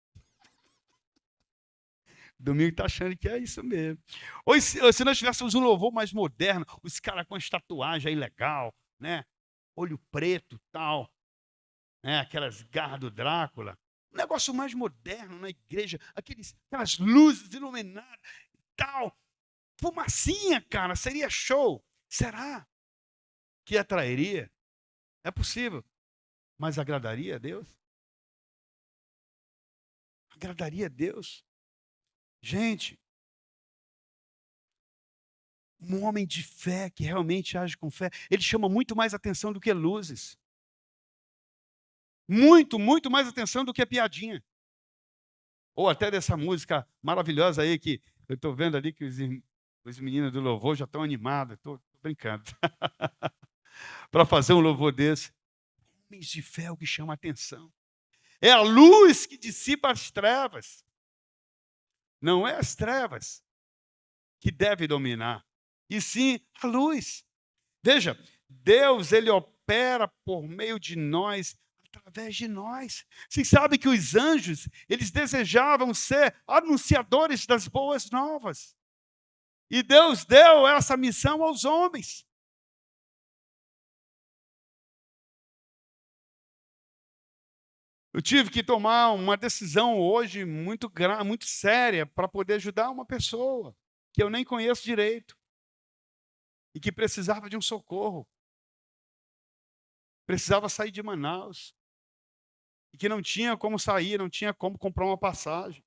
Domingo está achando que é isso mesmo. Ou se nós tivéssemos um louvor mais moderno, os caras com as tatuagens aí legal, né? Olho preto tal, né? Aquelas garras do Drácula. Um negócio mais moderno na igreja, aquelas luzes iluminadas e tal. Fumacinha, cara, seria show. Será que atrairia? É possível. Mas agradaria a Deus? Agradaria a Deus? Gente, um homem de fé, que realmente age com fé, ele chama muito mais atenção do que luzes. Muito, muito mais atenção do que a piadinha. Ou até dessa música maravilhosa aí, que eu estou vendo ali que os meninos do louvor já estão animados. Estou brincando. Para fazer um louvor desse. Homens de fé é o que chama atenção. É a luz que dissipa as trevas. Não é as trevas que deve dominar, e sim a luz. Veja, Deus, ele opera por meio de nós, através de nós. Vocês sabem que os anjos, eles desejavam ser anunciadores das boas novas. E Deus deu essa missão aos homens. Eu tive que tomar uma decisão hoje muito séria para poder ajudar uma pessoa que eu nem conheço direito e que precisava de um socorro. Precisava sair de Manaus e que não tinha como sair, não tinha como comprar uma passagem.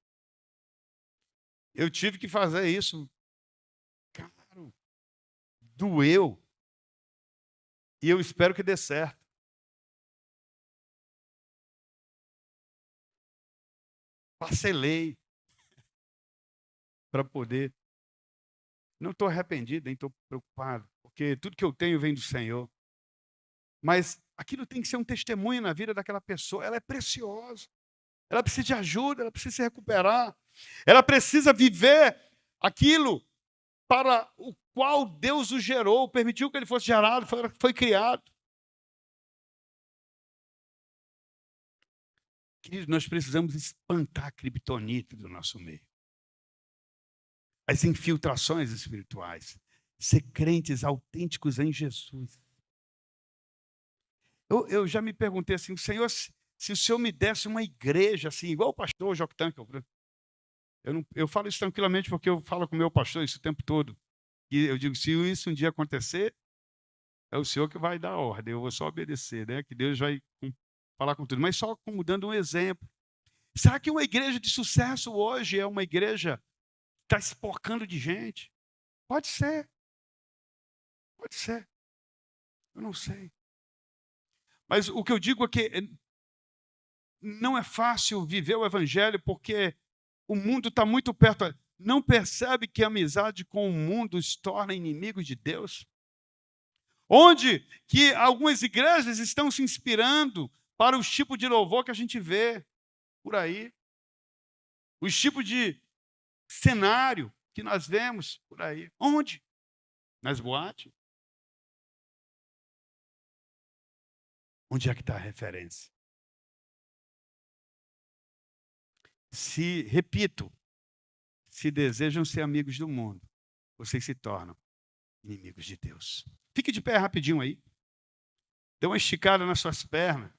Eu tive que fazer isso. Caro, doeu. E eu espero que dê certo. Parcelei para poder. Não estou arrependido, nem estou preocupado, porque tudo que eu tenho vem do Senhor. Mas aquilo tem que ser um testemunho na vida daquela pessoa. Ela é preciosa. Ela precisa de ajuda, ela precisa se recuperar. Ela precisa viver aquilo para o qual Deus o gerou, permitiu que ele fosse gerado, foi criado. Querido, nós precisamos espantar a criptonita do nosso meio. As infiltrações espirituais. Ser crentes autênticos em Jesus. Eu já me perguntei assim, Senhor, se o Senhor me desse uma igreja assim, igual o pastor Joctan, eu falo isso tranquilamente porque eu falo com o meu pastor isso o tempo todo. E eu digo, se isso um dia acontecer, é o Senhor que vai dar a ordem, eu vou só obedecer, né? Que Deus vai falar com tudo. Mas só como dando um exemplo. Será que uma igreja de sucesso hoje é uma igreja que está espocando de gente? Pode ser. Pode ser. Eu não sei. Mas o que eu digo é que não é fácil viver o evangelho porque o mundo está muito perto. Não percebe que a amizade com o mundo os torna inimigos de Deus? Onde que algumas igrejas estão se inspirando para os tipos de louvor que a gente vê por aí, os tipos de cenário que nós vemos por aí. Onde? Nas boates? Onde é que está a referência? Repito, se desejam ser amigos do mundo, vocês se tornam inimigos de Deus. Fique de pé rapidinho aí. Dê uma esticada nas suas pernas.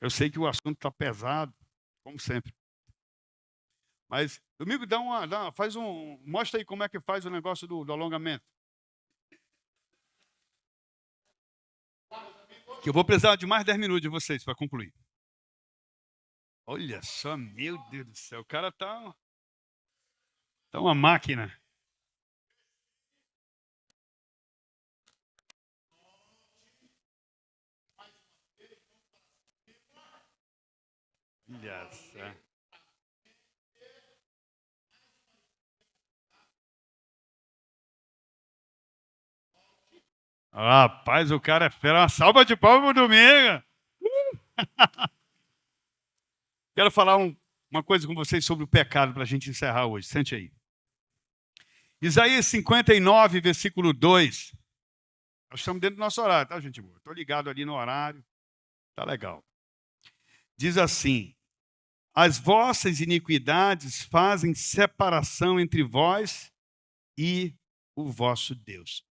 Eu sei que o assunto está pesado, como sempre. Mas, domingo, mostra aí como é que faz o negócio do alongamento. Que eu vou precisar de mais 10 minutos de vocês para concluir. Olha só, meu Deus do céu, o cara tá uma máquina. Olha só. Rapaz, o cara é fera. Uma salva de palmas pro domingo. Quero falar uma coisa com vocês sobre o pecado para a gente encerrar hoje. Sente aí. Isaías 59, versículo 2. Nós estamos dentro do nosso horário, tá, gente boa? Estou ligado ali no horário. Tá legal. Diz assim: as vossas iniquidades fazem separação entre vós e o vosso Deus.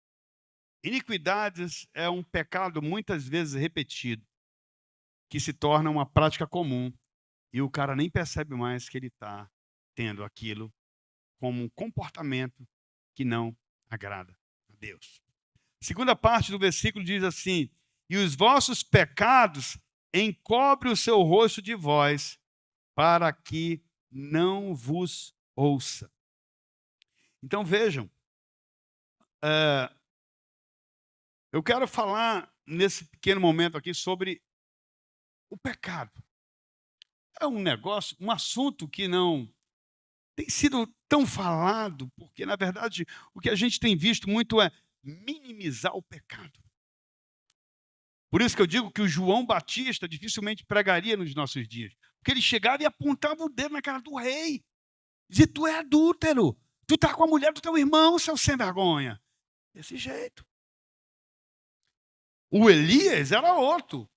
Iniquidades é um pecado muitas vezes repetido, que se torna uma prática comum, e o cara nem percebe mais que ele está tendo aquilo como um comportamento que não agrada a Deus. A segunda parte do versículo diz assim: e os vossos pecados encobrem o seu rosto de vós, para que não vos ouça. Então vejam, eu quero falar nesse pequeno momento aqui sobre o pecado. É um negócio, um assunto que não tem sido tão falado, porque, na verdade, o que a gente tem visto muito é minimizar o pecado. Por isso que eu digo que o João Batista dificilmente pregaria nos nossos dias. Porque ele chegava e apontava o dedo na cara do rei. Dizia, tu é adúltero. Tu está com a mulher do teu irmão, seu sem vergonha. Desse jeito. O Elias era outro.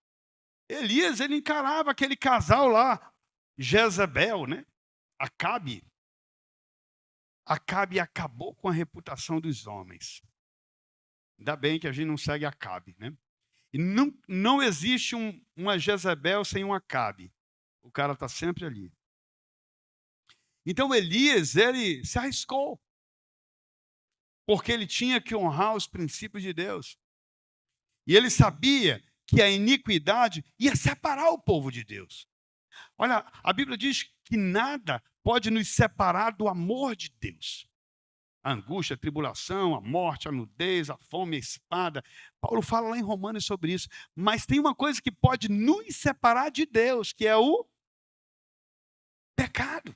Elias, ele encarava aquele casal lá, Jezebel, né? Acabe. Acabe acabou com a reputação dos homens. Ainda bem que a gente não segue Acabe, né? E não existe uma Jezebel sem um Acabe. O cara está sempre ali. Então Elias, ele se arriscou. Porque ele tinha que honrar os princípios de Deus. E ele sabia que a iniquidade ia separar o povo de Deus. Olha, a Bíblia diz que nada pode nos separar do amor de Deus. A angústia, a tribulação, a morte, a nudez, a fome, a espada. Paulo fala lá em Romanos sobre isso. Mas tem uma coisa que pode nos separar de Deus, que é o pecado.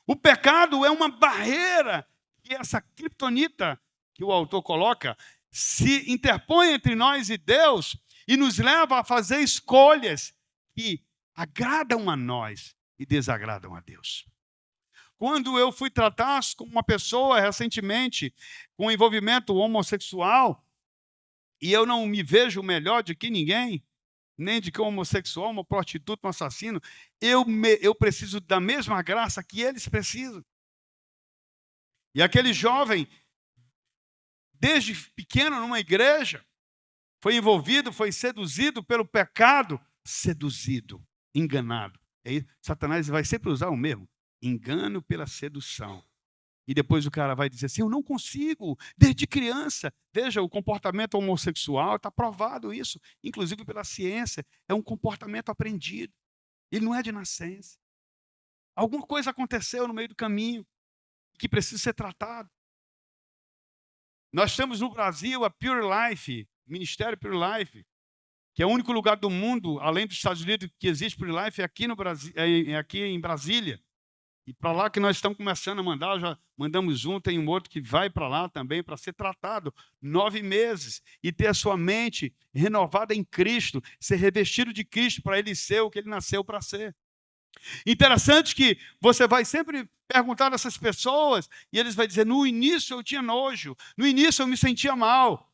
O pecado é uma barreira que essa criptonita que o autor coloca se interpõe entre nós e Deus e nos leva a fazer escolhas que agradam a nós e desagradam a Deus. Quando eu fui tratar com uma pessoa recentemente com envolvimento homossexual, e eu não me vejo melhor de que ninguém, nem de que um homossexual, uma prostituta, um assassino, eu preciso da mesma graça que eles precisam. E aquele jovem, desde pequeno numa igreja, foi envolvido, foi seduzido pelo pecado, seduzido, enganado. Aí Satanás vai sempre usar o mesmo. Engano pela sedução. E depois o cara vai dizer assim, eu não consigo, desde criança. Veja, o comportamento homossexual, está provado isso, inclusive pela ciência, é um comportamento aprendido. Ele não é de nascença. Alguma coisa aconteceu no meio do caminho que precisa ser tratado. Nós temos no Brasil a Pure Life, o Ministério Pure Life, que é o único lugar do mundo, além dos Estados Unidos, que existe Pure Life, é aqui no Brasil, é aqui em Brasília. E para lá que nós estamos começando a mandar, já mandamos um, tem um outro que vai para lá também para ser tratado 9 meses e ter a sua mente renovada em Cristo, ser revestido de Cristo para ele ser o que ele nasceu para ser. Interessante que você vai sempre perguntar a essas pessoas e eles vão dizer, no início eu tinha nojo, no início eu me sentia mal,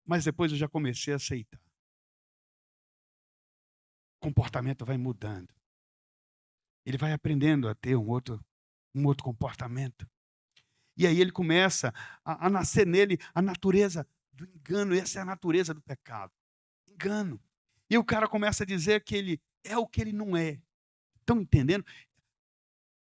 mas depois eu já comecei a aceitar. O comportamento vai mudando. Ele vai aprendendo a ter um outro comportamento. E aí ele começa a nascer nele a natureza do engano. Essa é a natureza do pecado. Engano. E o cara começa a dizer que ele é o que ele não é. Estão entendendo?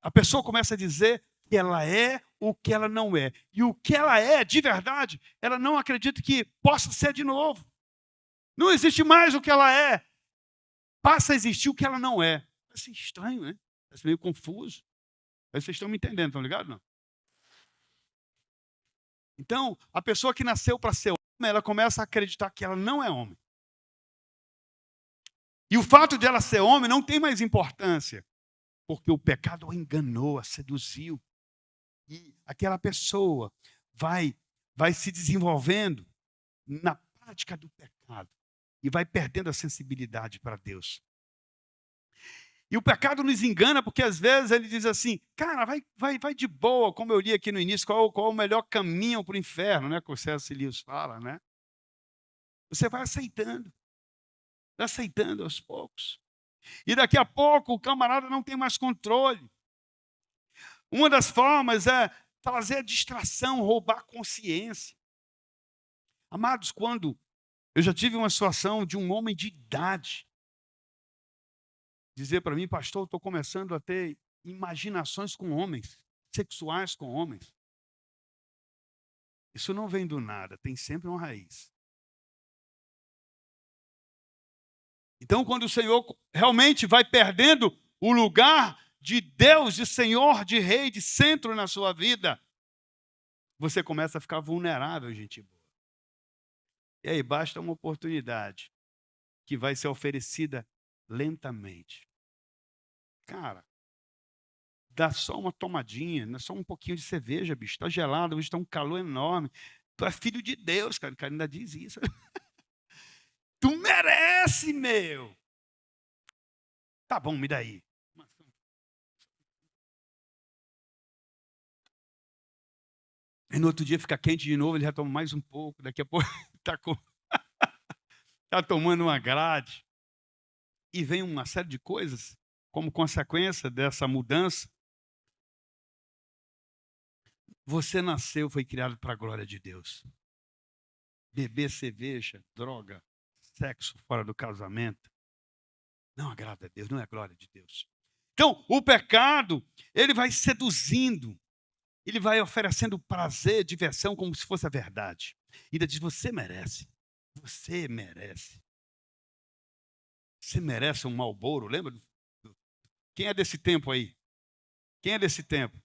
A pessoa começa a dizer que ela é o que ela não é. E o que ela é, de verdade, ela não acredita que possa ser de novo. Não existe mais o que ela é. Passa a existir o que ela não é. Assim, estranho, né? Parece meio confuso. Aí vocês estão me entendendo, estão ligados? Não? Então, a pessoa que nasceu para ser homem, ela começa a acreditar que ela não é homem. E o fato de ela ser homem não tem mais importância, porque o pecado a enganou, a seduziu. E aquela pessoa vai se desenvolvendo na prática do pecado e vai perdendo a sensibilidade para Deus. E o pecado nos engana porque às vezes ele diz assim, cara, vai de boa, como eu li aqui no início, qual é o melhor caminho para o inferno, né? Que o C.S. Lewis fala, né? Você vai aceitando aos poucos. E daqui a pouco o camarada não tem mais controle. Uma das formas é trazer a distração, roubar a consciência. Amados, quando eu já tive uma situação de um homem de idade dizer para mim, pastor, estou começando a ter imaginações com homens, sexuais com homens. Isso não vem do nada, tem sempre uma raiz. Então, quando o Senhor realmente vai perdendo o lugar de Deus, de Senhor, de Rei, de centro na sua vida, você começa a ficar vulnerável, gente boa. E aí basta uma oportunidade que vai ser oferecida lentamente. Cara, dá só uma tomadinha, não é só um pouquinho de cerveja, bicho. Está gelado, hoje está um calor enorme. Tu é filho de Deus, cara. O cara ainda diz isso. Tu merece, meu. Tá bom, me dá aí. E no outro dia fica quente de novo, ele já toma mais um pouco. Daqui a pouco tá tomando uma grade. E vem uma série de coisas como consequência dessa mudança. Você nasceu, foi criado para a glória de Deus. Beber cerveja, droga, sexo fora do casamento, não agrada a Deus, não é a glória de Deus. Então, o pecado, ele vai seduzindo, ele vai oferecendo prazer, diversão, como se fosse a verdade. E ainda diz, você merece, você merece. Você merece um Marlboro, lembra? Quem é desse tempo aí? Quem é desse tempo?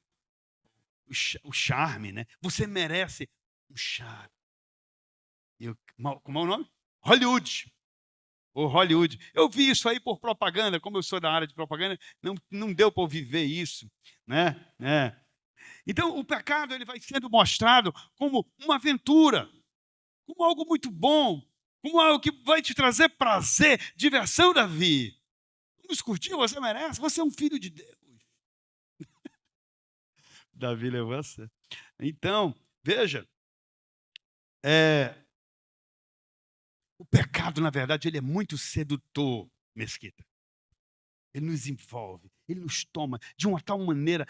O charme, né? Você merece um charme. Como é o nome? Hollywood. O Hollywood. Eu vi isso aí por propaganda, como eu sou da área de propaganda, não deu para eu viver isso, né? Então, o pecado ele vai sendo mostrado como uma aventura, como algo muito bom, como algo que vai te trazer prazer, diversão, Davi. Vamos curtir, você merece, você é um filho de Deus. Davi levou a sério. Então, veja, o pecado, na verdade, ele é muito sedutor, Mesquita. Ele nos envolve, ele nos toma de uma tal maneira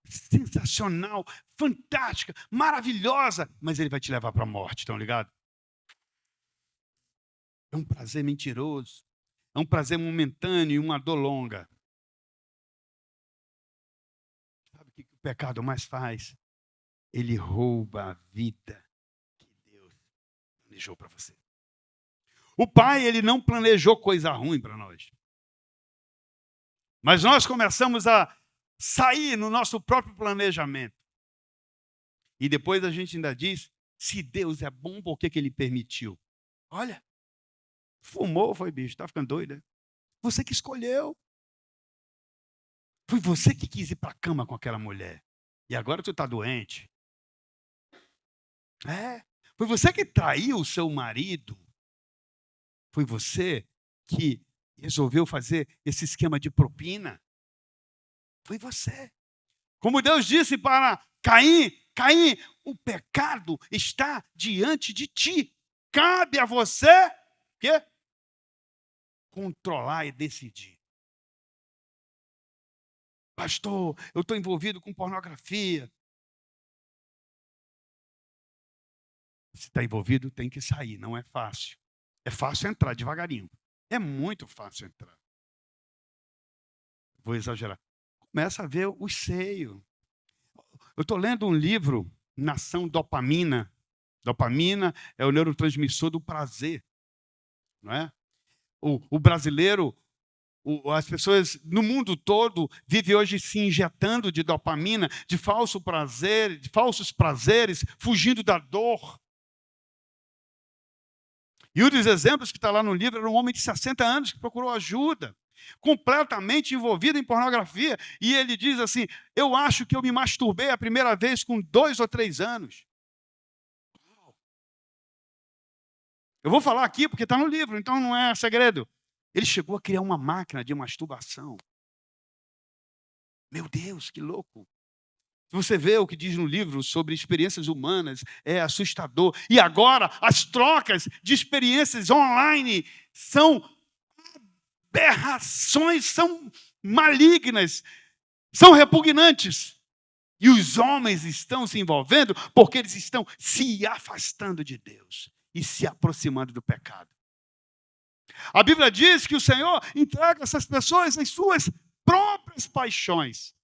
sensacional, fantástica, maravilhosa, mas ele vai te levar para a morte, estão ligados? É um prazer mentiroso, é um prazer momentâneo e uma dor longa. Sabe o que o pecado mais faz? Ele rouba a vida que Deus planejou para você. O Pai, ele não planejou coisa ruim para nós. Mas nós começamos a sair no nosso próprio planejamento. E depois a gente ainda diz, se Deus é bom, por que ele permitiu? Olha, fumou, foi bicho, tá ficando doido, né? Você que escolheu. Foi você que quis ir para a cama com aquela mulher. E agora tu está doente. É. Foi você que traiu o seu marido. Foi você que resolveu fazer esse esquema de propina. Foi você. Como Deus disse para Caim, Caim, o pecado está diante de ti. Cabe a você quê? Controlar e decidir. Pastor, eu estou envolvido com pornografia. Se está envolvido, tem que sair, não é fácil. É fácil entrar devagarinho. É muito fácil entrar. Vou exagerar. Começa a ver o seio. Eu estou lendo um livro, Nação Dopamina. Dopamina é o neurotransmissor do prazer. Não é? O brasileiro, as pessoas no mundo todo vivem hoje se injetando de dopamina, de falso prazer, de falsos prazeres, fugindo da dor. E um dos exemplos que está lá no livro era um homem de 60 anos que procurou ajuda, completamente envolvido em pornografia. E ele diz assim, eu acho que eu me masturbei a primeira vez com 2 ou 3 anos. Eu vou falar aqui porque está no livro, então não é segredo. Ele chegou a criar uma máquina de masturbação. Meu Deus, que louco. Se você vê o que diz no livro sobre experiências humanas, é assustador. E agora, as trocas de experiências online são aberrações, são malignas, são repugnantes. E os homens estão se envolvendo porque eles estão se afastando de Deus e se aproximando do pecado. A Bíblia diz que o Senhor entrega essas pessoas às suas próprias paixões.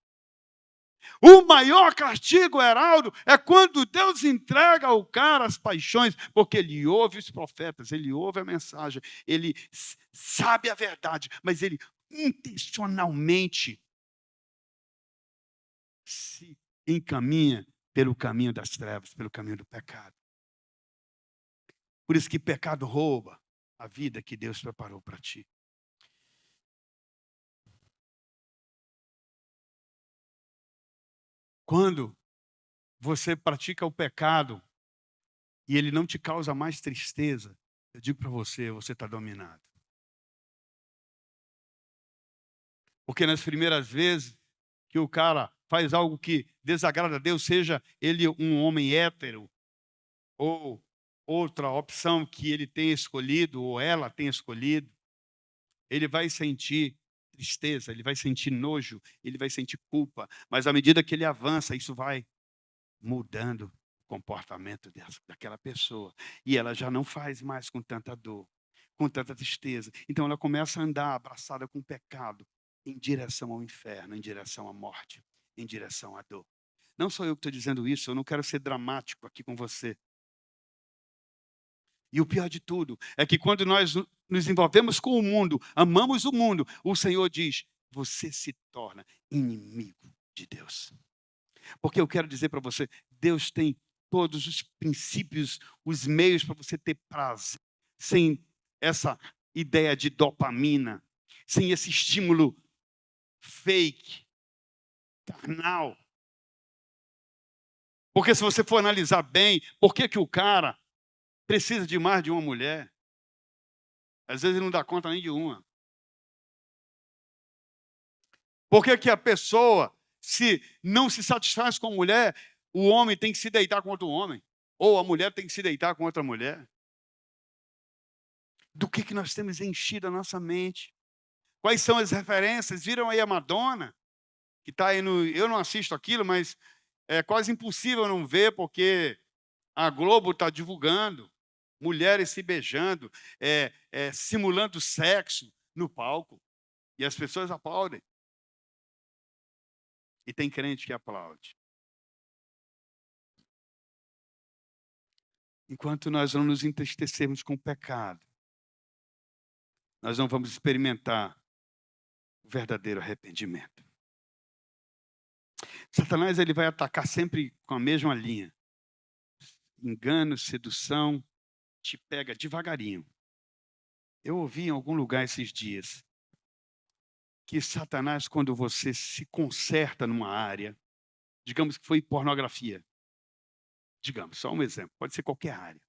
O maior castigo, Heraldo, é quando Deus entrega ao cara as paixões, porque ele ouve os profetas, ele ouve a mensagem, ele sabe a verdade, mas ele intencionalmente se encaminha pelo caminho das trevas, pelo caminho do pecado. Por isso que pecado rouba a vida que Deus preparou para ti. Quando você pratica o pecado e ele não te causa mais tristeza, eu digo para você, você está dominado. Porque nas primeiras vezes que o cara faz algo que desagrada a Deus, seja ele um homem hétero, ou outra opção que ele tenha escolhido, ou ela tenha escolhido, ele vai sentir tristeza, ele vai sentir nojo, ele vai sentir culpa. Mas à medida que ele avança, isso vai mudando o comportamento daquela pessoa. E ela já não faz mais com tanta dor, com tanta tristeza. Então ela começa a andar abraçada com o pecado, em direção ao inferno, em direção à morte, em direção à dor. Não sou eu que estou dizendo isso, eu não quero ser dramático aqui com você. E o pior de tudo é que quando nós nos envolvemos com o mundo, amamos o mundo, o Senhor diz, você se torna inimigo de Deus. Porque eu quero dizer para você, Deus tem todos os princípios, os meios para você ter prazer, sem essa ideia de dopamina, sem esse estímulo fake, carnal. Porque se você for analisar bem, por que o cara precisa de mais de uma mulher? Às vezes ele não dá conta nem de uma. Por que a pessoa, se não se satisfaz com a mulher, o homem tem que se deitar com outro homem? Ou a mulher tem que se deitar com outra mulher? Do que nós temos enchido a nossa mente? Quais são as referências? Viram aí a Madonna? Que está aí no... Eu não assisto aquilo, mas é quase impossível não ver, porque a Globo está divulgando mulheres se beijando, simulando sexo no palco. E as pessoas aplaudem. E tem crente que aplaude. Enquanto nós não nos entristecermos com o pecado, nós não vamos experimentar o verdadeiro arrependimento. Satanás ele vai atacar sempre com a mesma linha. engano, sedução, te pega devagarinho. Eu ouvi em algum lugar esses dias que Satanás, quando você se conserta numa área, digamos que foi pornografia, digamos, só um exemplo, pode ser qualquer área,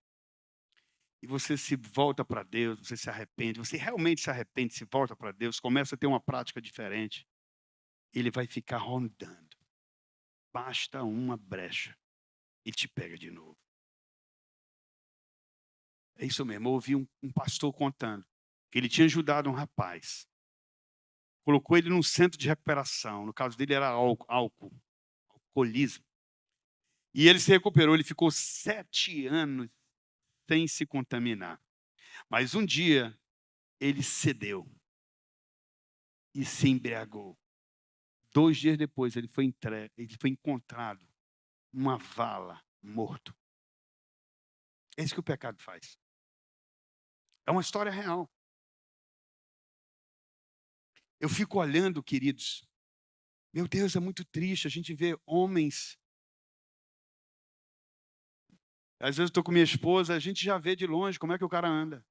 e você se volta para Deus, você se arrepende, você realmente se arrepende, se volta para Deus, começa a ter uma prática diferente, ele vai ficar rondando. Basta uma brecha e te pega de novo. É isso mesmo, eu ouvi um pastor contando que ele tinha ajudado um rapaz, colocou ele num centro de recuperação, no caso dele era alcoolismo, e ele se recuperou, ele ficou 7 anos sem se contaminar. Mas um dia ele cedeu e se embriagou. 2 dias depois ele foi encontrado numa vala, morto. É isso que o pecado faz. É uma história real. Eu fico olhando, queridos. Meu Deus, é muito triste a gente ver homens. Às vezes eu estou com minha esposa, a gente já vê de longe como é que o cara anda.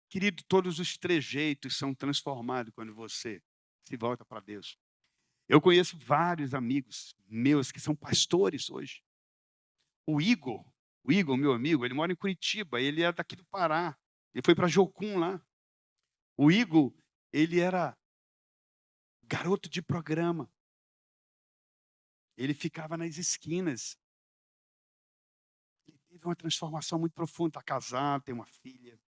Querido, todos os trejeitos são transformados quando você se volta para Deus. Eu conheço vários amigos meus que são pastores hoje. O Igor, meu amigo, ele mora em Curitiba, ele é daqui do Pará. Ele foi para Jocum lá. O Igor, ele era garoto de programa. Ele ficava nas esquinas. Ele teve uma transformação muito profunda. Está casado, tem uma filha.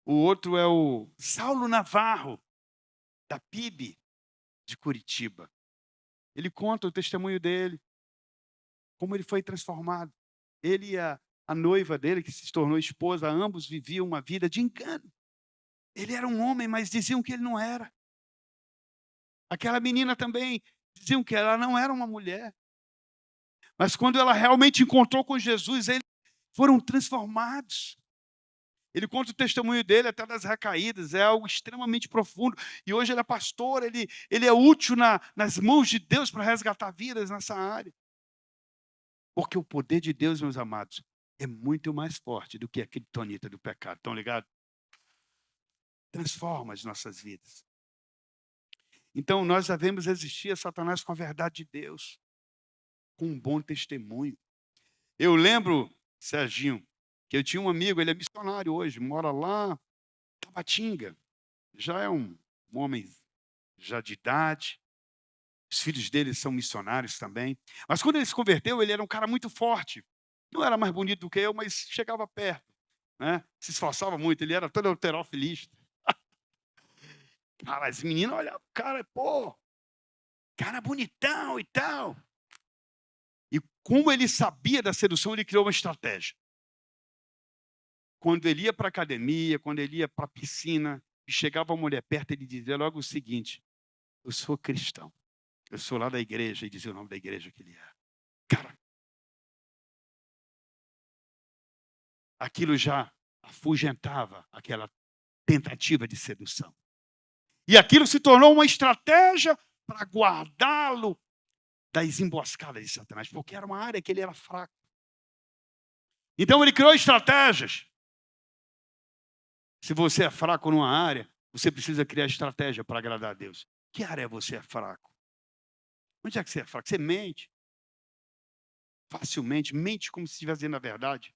O outro é o Saulo Navarro, da PIB de Curitiba. Ele conta o testemunho dele, como ele foi transformado. Ele e a noiva dele, que se tornou esposa, ambos viviam uma vida de engano. Ele era um homem, mas diziam que ele não era. Aquela menina também, diziam que ela não era uma mulher. Mas quando ela realmente encontrou com Jesus, eles foram transformados. Ele conta o testemunho dele até das recaídas, é algo extremamente profundo. E hoje ele é pastor, ele é útil nas mãos de Deus para resgatar vidas nessa área. Porque o poder de Deus, meus amados, é muito mais forte do que a criptonita do pecado. Estão ligados? Transforma as nossas vidas. Então, nós devemos resistir a Satanás com a verdade de Deus, com um bom testemunho. Eu lembro, Serginho, que eu tinha um amigo, ele é missionário hoje, mora lá em Tabatinga. Já é um homem já de idade. Os filhos dele são missionários também. Mas quando ele se converteu, ele era um cara muito forte. Não era mais bonito do que eu, mas chegava perto. Né? Se esforçava muito, ele era todo halterofilista. Cara, as meninas olhavam, cara, pô, cara bonitão e tal. E como ele sabia da sedução, ele criou uma estratégia. Quando ele ia para a academia, quando ele ia para a piscina, e chegava uma mulher perto, ele dizia logo o seguinte: eu sou cristão, eu sou lá da igreja, e dizia o nome da igreja que ele era. Cara, aquilo já afugentava aquela tentativa de sedução. E aquilo se tornou uma estratégia para guardá-lo das emboscadas de Satanás, porque era uma área que ele era fraco. Então ele criou estratégias. Se você é fraco numa área, você precisa criar estratégia para agradar a Deus. Que área você é fraco? Onde é que você é fraco? Você mente. Facilmente, mente como se estivesse dizendo a verdade.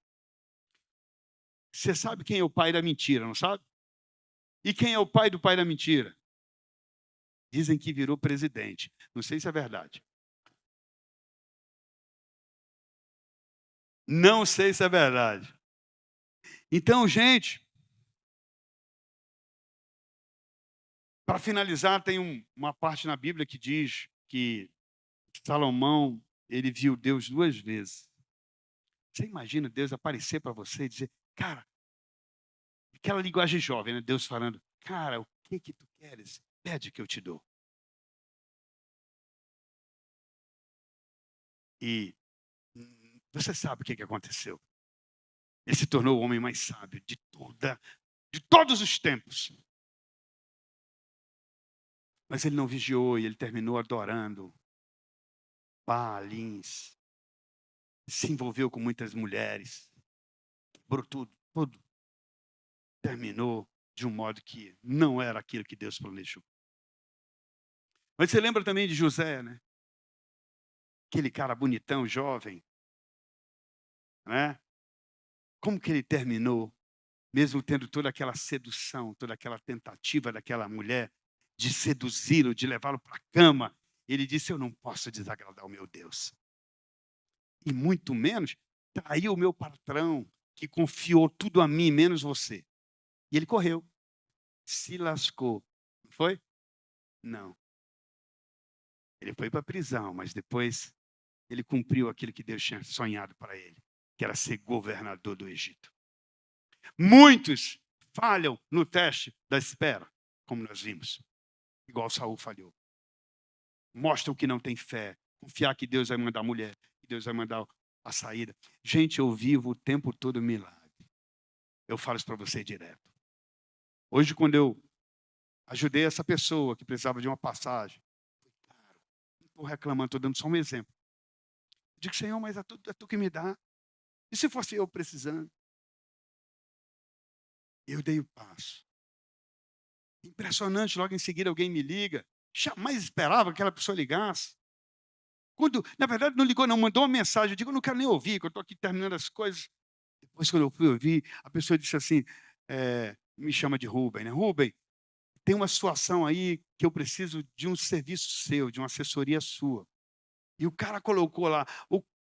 Você sabe quem é o pai da mentira, não sabe? E quem é o pai do pai da mentira? Dizem que virou presidente. Não sei se é verdade. Não sei se é verdade. Então, gente, para finalizar, tem uma parte na Bíblia que diz que Salomão, ele viu Deus 2 vezes. Você imagina Deus aparecer para você e dizer, cara, aquela linguagem jovem, né? Deus falando, cara, o que tu queres? Pede que eu te dou. E você sabe o que aconteceu. Ele se tornou o homem mais sábio de todos os tempos. Mas ele não vigiou e ele terminou adorando Baalins. se envolveu com muitas mulheres, quebrou tudo, terminou de um modo que não era aquilo que Deus planejou. Mas você lembra também de José, né? Aquele cara bonitão, jovem, né? Como que ele terminou, mesmo tendo toda aquela sedução, toda aquela tentativa daquela mulher de seduzi-lo, de levá-lo para a cama? Ele disse: eu não posso desagradar o meu Deus. E muito menos trair o meu patrão, que confiou tudo a mim, menos você. E ele correu, se lascou. Não foi? Não. Ele foi para a prisão, mas depois ele cumpriu aquilo que Deus tinha sonhado para ele, que era ser governador do Egito. Muitos falham no teste da espera, como nós vimos, igual Saul falhou. Mostram que não tem fé, confiar que Deus vai mandar a mulher, que Deus vai mandar a saída. Gente, eu vivo o tempo todo milagre. Eu falo isso para você direto. Hoje, quando eu ajudei essa pessoa que precisava de uma passagem, cara, não estou reclamando, estou dando só um exemplo. Eu digo: Senhor, mas é tu que me dá. E se fosse eu precisando? Eu dei o passo. Impressionante, logo em seguida alguém me liga. Jamais esperava que aquela pessoa ligasse. Quando, na verdade, não ligou, não, mandou uma mensagem. Eu digo: eu não quero nem ouvir, que eu estou aqui terminando as coisas. Depois, quando eu fui ouvir, a pessoa disse assim, me chama de Rubem, né? Rubem, tem uma situação aí que eu preciso de um serviço seu, de uma assessoria sua. E o cara colocou lá,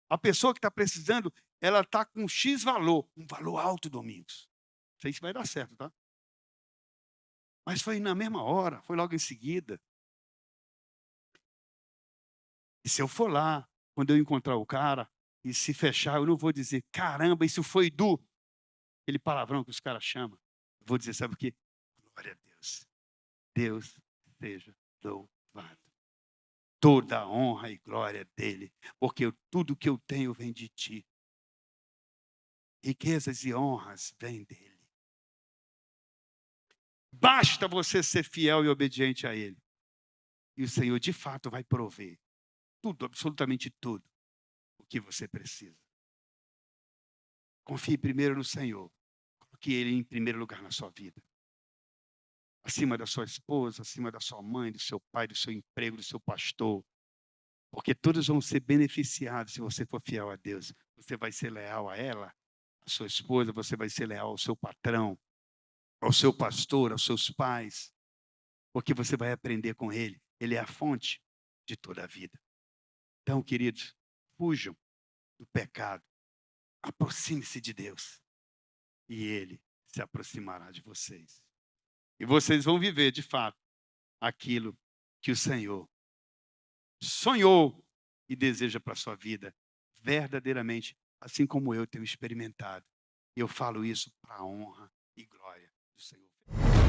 a pessoa que está precisando, ela está com X valor, um valor alto, Domingos. Não sei se vai dar certo, tá? Mas foi na mesma hora, foi logo em seguida. E se eu for lá, quando eu encontrar o cara, e se fechar, eu não vou dizer: caramba, isso foi aquele palavrão que os caras chamam. Eu vou dizer: sabe o quê? Glória a Deus. Deus seja louvado. Toda a honra e glória dele, porque tudo que eu tenho vem de ti. Riquezas e honras vêm dele. Basta você ser fiel e obediente a ele. E o Senhor, de fato, vai prover tudo, absolutamente tudo, o que você precisa. Confie primeiro no Senhor. Coloque ele em primeiro lugar na sua vida. Acima da sua esposa, acima da sua mãe, do seu pai, do seu emprego, do seu pastor. Porque todos vão ser beneficiados se você for fiel a Deus. Você vai ser leal a ela, a sua esposa, você vai ser leal ao seu patrão, ao seu pastor, aos seus pais. Porque você vai aprender com ele. Ele é a fonte de toda a vida. Então, queridos, fujam do pecado. Aproxime-se de Deus. E ele se aproximará de vocês. E vocês vão viver, de fato, aquilo que o Senhor sonhou e deseja para a sua vida, verdadeiramente, assim como eu tenho experimentado. E eu falo isso para a honra e glória do Senhor.